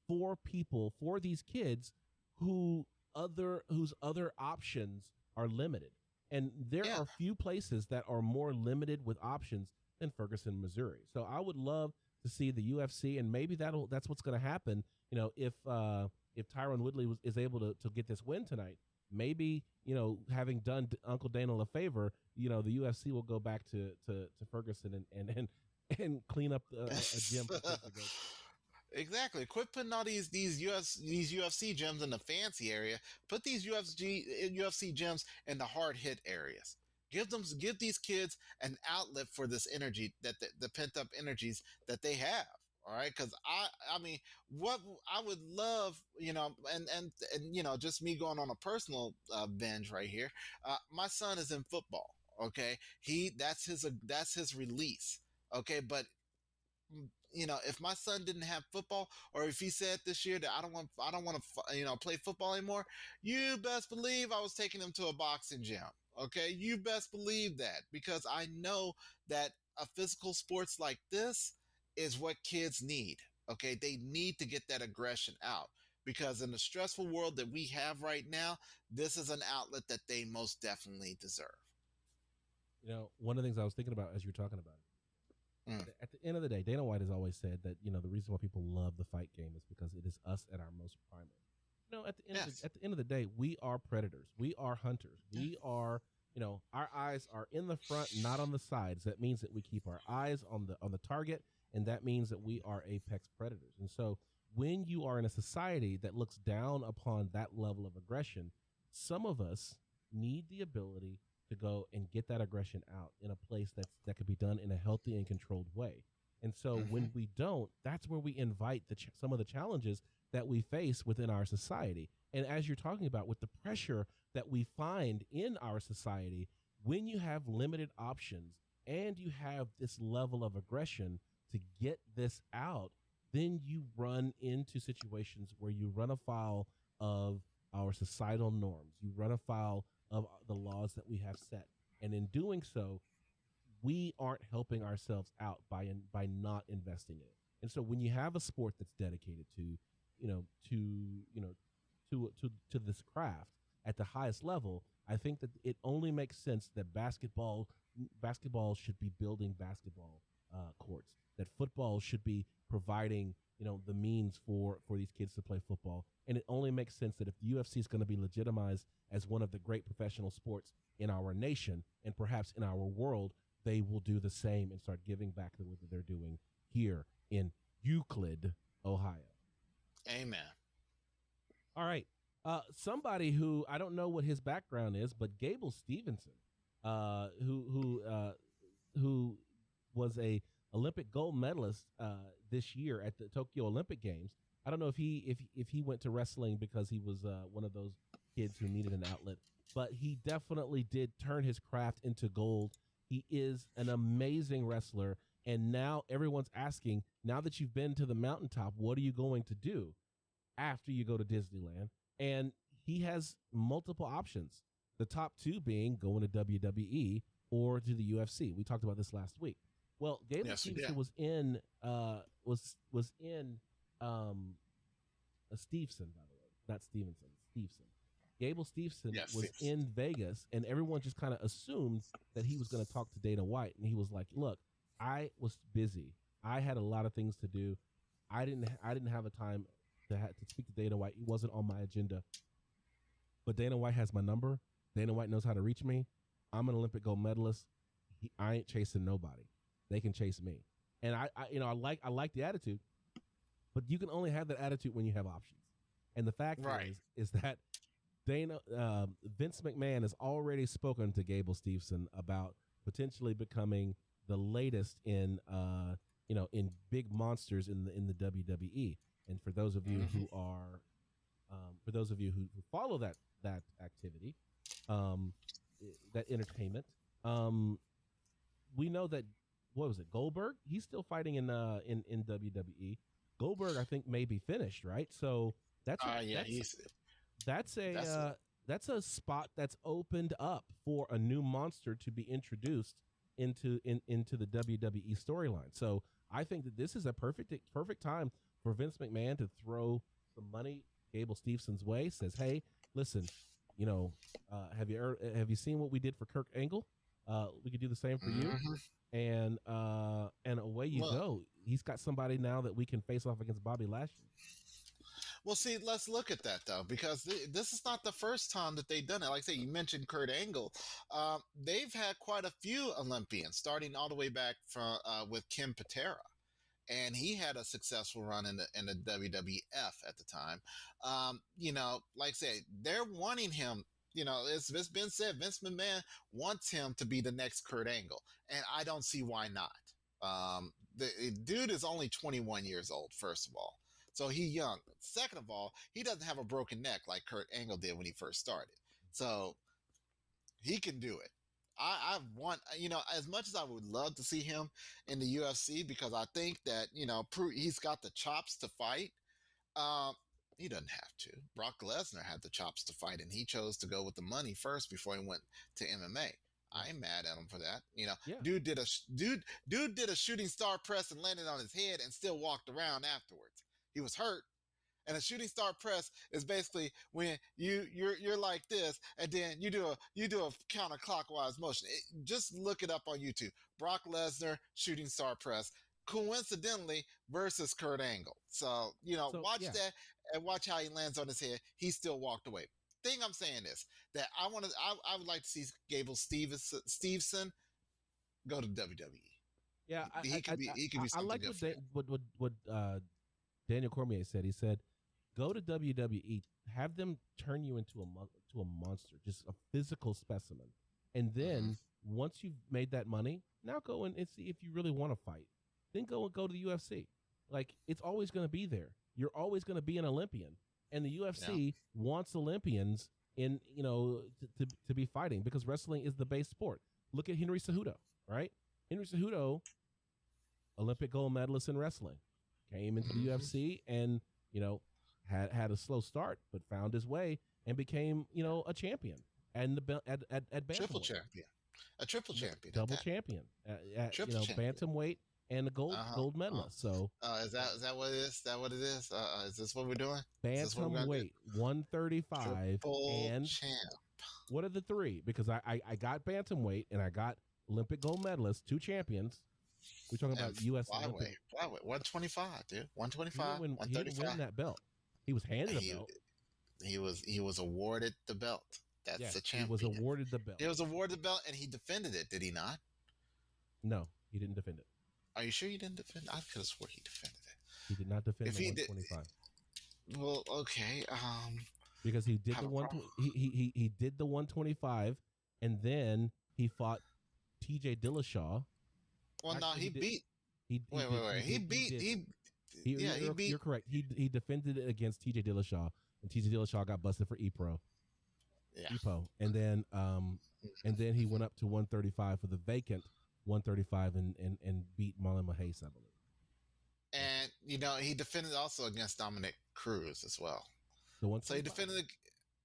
for people, for these kids whose other options are limited. And there are few places that are more limited with options than Ferguson, Missouri. So I would love to see the UFC, and maybe that's what's going to happen. If Tyron Woodley is able to get this win tonight, maybe having done Uncle Dana a favor, the UFC will go back to Ferguson and clean up a gym for kids to go to. Exactly. Quit putting all these UFC gyms in the fancy area. Put these UFC gyms in the hard hit areas. Give these kids an outlet for this energy, that the pent up energies that they have. All right, because I mean, what I would love, and just me going on a personal binge right here. My son is in football. Okay, that's his release. Okay, but if my son didn't have football, or if he said this year that I don't want to, play football anymore, you best believe I was taking him to a boxing gym. Okay, you best believe that, because I know that a physical sports like this is what kids need. Okay, they need to get that aggression out, because in the stressful world that we have right now, this is an outlet that they most definitely deserve. One of the things I was thinking about as you're talking about it, at the end of the day, Dana White has always said that, the reason why people love the fight game is because it is us at our most primal. At the end of the day, we are predators. We are hunters. We are, our eyes are in the front, not on the sides. That means that we keep our eyes on the target, and that means that we are apex predators. And so when you are in a society that looks down upon that level of aggression, some of us need the ability to go and get that aggression out in a place that could be done in a healthy and controlled way. And so when we don't, that's where we invite some of the challenges that we face within our society. And as you're talking about, with the pressure that we find in our society, when you have limited options and you have this level of aggression to get this out, then you run into situations where you run afoul of our societal norms. You run afoul of the laws that we have set. And in doing so, we aren't helping ourselves out by not investing in it. And so when you have a sport that's dedicated to this craft at the highest level, I think that it only makes sense that basketball should be building basketball courts, that football should be providing the means for these kids to play football. And it only makes sense that if the UFC is going to be legitimized as one of the great professional sports in our nation and perhaps in our world, they will do the same and start giving back the way that they're doing here in Euclid, Ohio. Amen. All right. Somebody who I don't know what his background is, but Gable Stevenson, who was a Olympic gold medalist this year at the Tokyo Olympic Games. I don't know if he went to wrestling because he was one of those kids who needed an outlet, but he definitely did turn his craft into gold. He is an amazing wrestler, and now everyone's asking, now that you've been to the mountaintop, what are you going to do after you go to Disneyland? And he has multiple options. The top two being going to WWE or to the UFC. We talked about this last week. Well, Gable Stevenson was in Steveson, by the way, not Stevenson, Steveson. Gable Steveson was in Vegas, and everyone just kind of assumed that he was going to talk to Dana White, and he was like, "Look, I was busy. I had a lot of things to do. I didn't have a time to speak to Dana White. He wasn't on my agenda. But Dana White has my number. Dana White knows how to reach me. I'm an Olympic gold medalist. I ain't chasing nobody. They can chase me." And I like the attitude, but you can only have that attitude when you have options. And the fact is that Vince McMahon has already spoken to Gable Steveson about potentially becoming the latest in big monsters in the WWE. And for those of you who are, who follow that activity, that entertainment, we know that, what was it, Goldberg? He's still fighting in WWE. Goldberg, I think, may be finished, right? So that's a spot that's opened up for a new monster to be introduced into the WWE storyline. So I think that this is a perfect time for Vince McMahon to throw some money Gable Stevenson's way. Says, "Hey, listen, have you seen what we did for Kurt Angle? We could do the same for you." And away you go. He's got somebody now that we can face off against Bobby Lashley. Well, see, let's look at that, though, because this is not the first time that they've done it. Like I say, you mentioned Kurt Angle. They've had quite a few Olympians, starting all the way back from with Ken Patera. And he had a successful run in the WWF at the time. Like I say, they're wanting him. It's been said, Vince McMahon wants him to be the next Kurt Angle, and I don't see why not. The dude is only 21 years old, first of all, so he's young. Second of all, he doesn't have a broken neck like Kurt Angle did when he first started, so he can do it. I want, as much as I would love to see him in the UFC, because I think that, he's got the chops to fight. He doesn't have to. Brock Lesnar had the chops to fight, and he chose to go with the money first before he went to MMA. I ain't mad at him for that. Yeah. Dude did a shooting star press and landed on his head and still walked around afterwards. He was hurt. And a shooting star press is basically when you're like this, and then you do a counterclockwise motion. Just look it up on YouTube. Brock Lesnar shooting star press, coincidentally, versus Kurt Angle. So watch that and watch how he lands on his head. He still walked away. Thing I'm saying is that I would like to see Gable Steveson go to WWE. Yeah, he could be something I like good what Daniel Cormier said. He said, go to WWE, have them turn you into a monster, just a physical specimen. And then once you've made that money, now go and see if you really want to fight. Then go to the UFC. Like, it's always going to be there. You're always going to be an Olympian. And the UFC wants Olympians in, to be fighting, because wrestling is the base sport. Look at Henry Cejudo, right? Henry Cejudo, Olympic gold medalist in wrestling, came into the UFC and, had a slow start, but found his way and became, a champion. And at bantamweight. Triple champion. A triple champion. Double champion. Triple champion. Bantamweight and a gold medalist. So is that what it is? Is that what it is? Is this what we're doing? Bantamweight, 135 and champ. What are the three? Because I got bantamweight and I got Olympic gold medalist, 2 champions. We're talking about U.S. Flyweight, 125, dude. 125, he didn't 135. win that belt. He was handed a belt. He was awarded the belt. That's the champion. He was awarded the belt. He was awarded the belt, and he defended it. Did he not? No, he didn't defend it. Are you sure he didn't defend it? I could have swore he defended it. He did not defend the 125. Well, okay. Because he did he did the 125, and then he fought T.J. Dillashaw. Well, no, he beat. Wait. You're correct. He defended it against T.J. Dillashaw, and T.J. Dillashaw got busted for EPO. Yeah. EPO, and then he went up to 135 for the vacant 135 and beat Marlon Mahace, I believe. And he defended also against Dominic Cruz as well. So he defended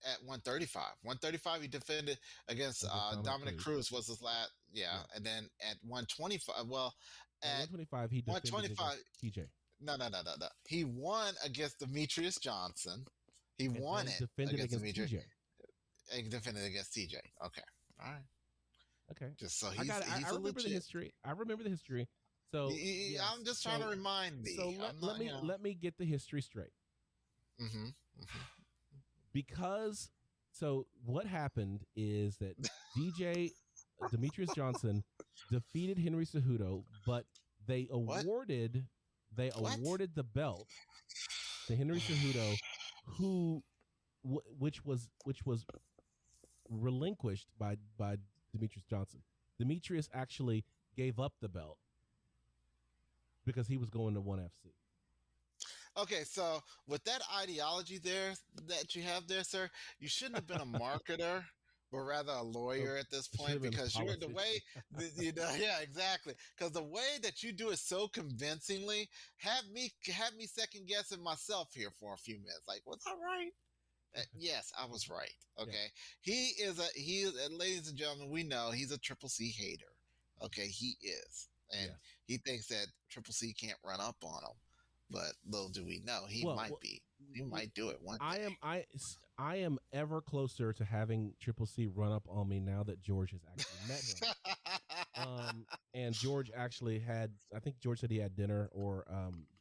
at 135. 135 he defended against Dominic Cruz was his last. Yeah, and then at 125. Well, at 125 he defended 125 TJ. No. He won against Demetrius Johnson. He won it against TJ. He defended against TJ. Okay. All right. Okay. Just so I remember the history. So I'm just trying to remind me. So let me get the history straight. Because what happened is that Demetrius Johnson defeated Henry Cejudo, but they awarded the belt to Henry Cejudo, which was relinquished by Demetrius Johnson. Demetrius actually gave up the belt because he was going to ONE FC. Okay, so with that ideology there that you have there, sir, you shouldn't have been a marketer, but rather a lawyer at this point, because you're the way, yeah, exactly. Because the way that you do it so convincingly have me second guessing myself here for a few minutes. Like, was I right? Yes, I was right. Okay, yeah. He is, ladies and gentlemen, we know he's a Triple C hater. Okay, he is, and he thinks that Triple C can't run up on him. But little do we know, he might be. He might do it one day. I am ever closer to having Triple C run up on me now that George has actually met him. And George actually had, I think George said he had dinner or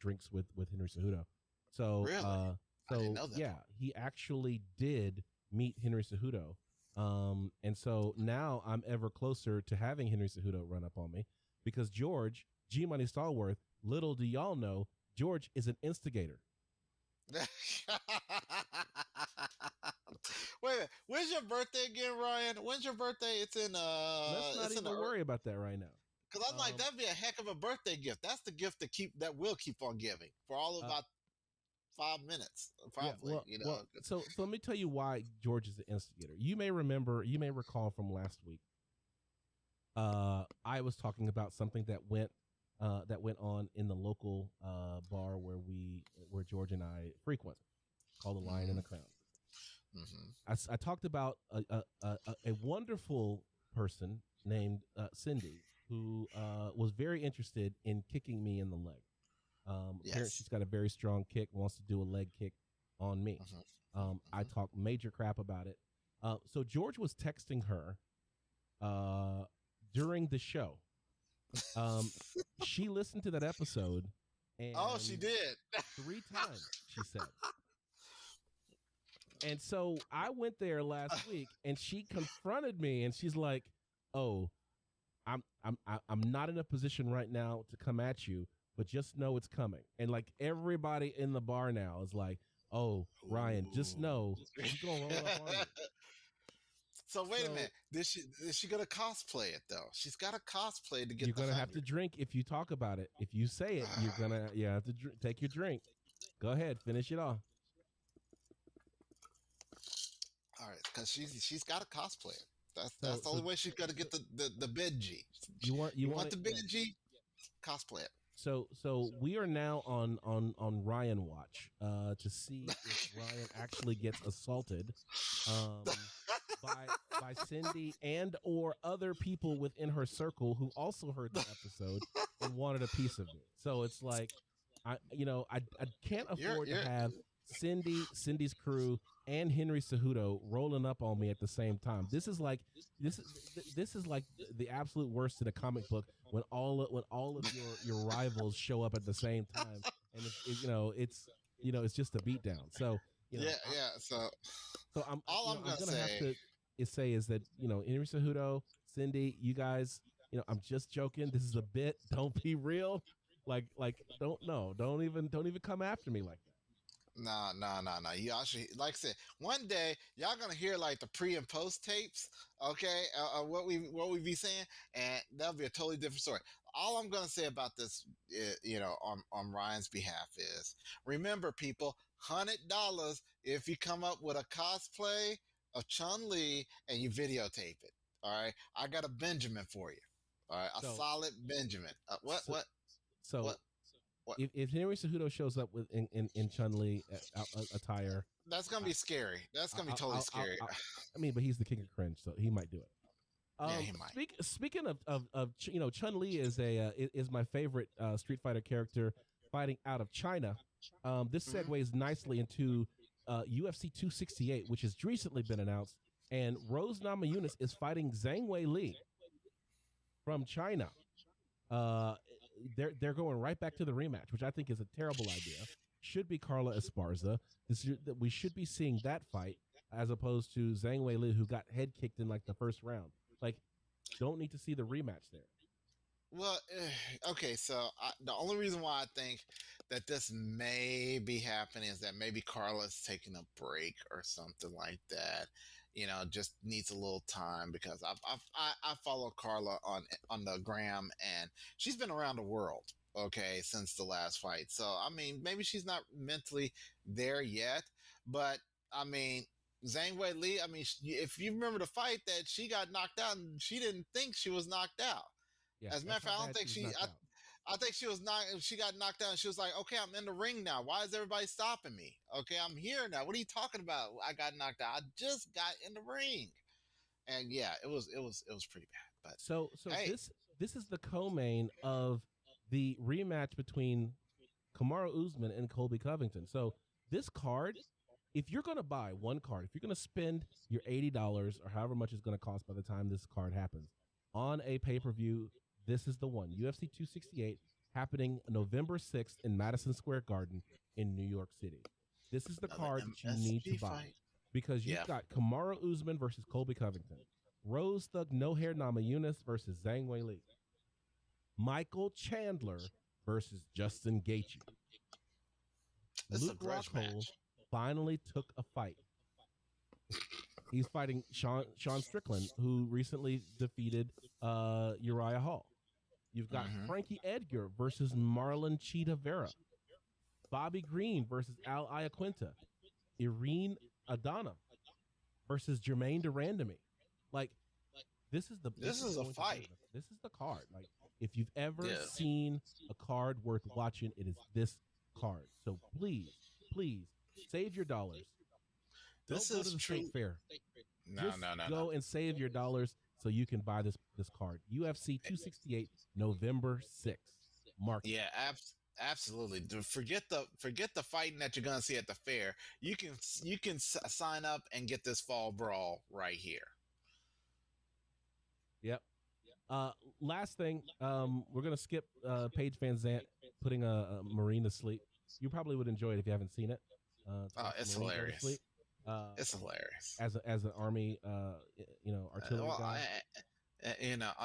drinks with Henry Cejudo. So really? I didn't know that. Yeah, he actually did meet Henry Cejudo. And so now I'm ever closer to having Henry Cejudo run up on me, because George, G Money Stallworth, little do y'all know, George is an instigator. Wait a minute. When's your birthday again, Ryan? When's your birthday? It's in let's not even worry about that right now. Because I'm like, that'd be a heck of a birthday gift. That's the gift that we'll keep on giving for all of about 5 minutes, probably. So let me tell you why George is an instigator. You may recall from last week I was talking about something that went on in the local bar where George and I frequent, called the Lion and the Crown. Mm-hmm. I talked about a wonderful person named Cindy who was very interested in kicking me in the leg. Apparently she's got a very strong kick, wants to do a leg kick on me. I talked major crap about it. So George was texting her during the show. She listened to that episode. And she did 3 times, she said. And so I went there last week, and she confronted me, and she's like, "Oh, I'm not in a position right now to come at you, but just know it's coming." And like everybody in the bar now is like, "Oh, Ryan, just know she's gonna roll up on you." So wait a minute. Is she gonna cosplay it though? She's got to cosplay to get. You're gonna have to drink if you talk about it. If you say it, you have to take your drink. Go ahead, finish it off. All right, because she's got to cosplay it. That's the only way she's got to get the Benji. You want the Benji? Cosplay it. So we are now on Ryan watch to see if Ryan actually gets assaulted by Cindy and or other people within her circle who also heard the episode and wanted a piece of me. So it's like I can't afford to have Cindy's crew and Henry Cejudo rolling up on me at the same time. This is like the absolute worst in a comic book when all of your rivals show up at the same time, and it's just a beatdown. So So I'm gonna have to say is that Henry Cejudo, Cindy, you guys, I'm just joking. This is a bit. Don't be real. Like don't even come after me like that. No. Y'all should, like I said, one day y'all gonna hear like the pre and post tapes, okay? What we be saying, and that'll be a totally different story. All I'm gonna say about this, on Ryan's behalf is, remember, people, $100 if you come up with a cosplay of Chun-Li and you videotape it. All right, I got a Benjamin for you. All right, solid Benjamin. What? If Henry Cejudo shows up with in Chun-Li attire, that's gonna be scary. That's gonna be totally scary. But he's the king of cringe, so he might do it. Yeah, he might. Speaking of Chun-Li is my favorite Street Fighter character fighting out of China. This segues nicely into UFC 268, which has recently been announced, and Rose Namajunas is fighting Zhang Weili from China. They're going right back to the rematch, which I think is a terrible idea. Should be Carla Esparza. We should be seeing that fight as opposed to Zhang Weili, who got head kicked in like the first round. Like, don't need to see the rematch there. Well, okay, so the only reason why I think that this may be happening is that maybe Carla's taking a break or something like that. Just needs a little time, because I follow Carla on the gram, and she's been around the world, okay, since the last fight. So I mean, maybe she's not mentally there yet, but I mean, Zhang Weili, I mean, if you remember the fight that she got knocked out, and she didn't think she was knocked out. Yeah, as a matter of fact, I don't think I think she was she got knocked out, and she was like, "Okay, I'm in the ring now. Why is everybody stopping me? Okay, I'm here now. What are you talking about? I got knocked out. I just got in the ring." And yeah, it was pretty bad. But so hey. This is the co-main of the rematch between Kamaru Usman and Colby Covington. So this card, if you're going to buy one card, if you're going to spend your $80 or however much it's going to cost by the time this card happens on a pay-per-view, this is the one. UFC 268 happening November 6th in Madison Square Garden in New York City. This is the card that you need to buy because you've got Kamaru Usman versus Colby Covington, Rose Thug No Hair Namajunas versus Zhang Weili, Michael Chandler versus Justin Gaethje. Luke Rockhold finally took a fight. He's fighting Sean Strickland, who recently defeated Uriah Hall. You've got Frankie Edgar versus Marlon Cheetah Vera, Bobby Green versus Al Iaquinta, Irene Adana versus Jermaine Durandamy. Like, This is a fight. This is the card. Like, if you've ever Yeah. seen a card worth watching, it is this card. So please save your dollars. This Don't go is to the true. state fair. No. Go and save your dollars so you can buy this card. UFC 268, November 6th. Mark. Yeah, absolutely. Forget the fighting that you're gonna see at the fair. You can sign up and get this fall brawl right here. Yep. Last thing, we're gonna skip Paige Van Zant putting a Marine to sleep. You probably would enjoy it if you haven't seen it. It's hilarious. It's hilarious. As an Army, artillery guy.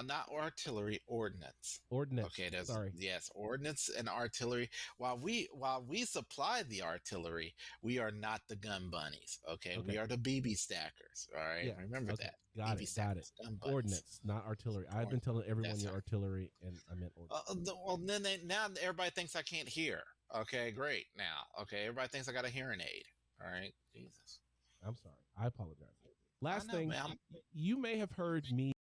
Not artillery, ordnance. Ordnance. Okay, sorry. Yes, ordnance and artillery. While we supply the artillery, we are not the gun bunnies. Okay, we are the BB stackers. All right, remember that. Got it. Ordnance, not artillery. I've been telling everyone you're artillery, and I meant ordnance. Well, then now everybody thinks I can't hear. Okay, great. Now, okay, everybody thinks I got a hearing aid. All right, Jesus. I'm sorry. I apologize. Last thing, man. you may have heard me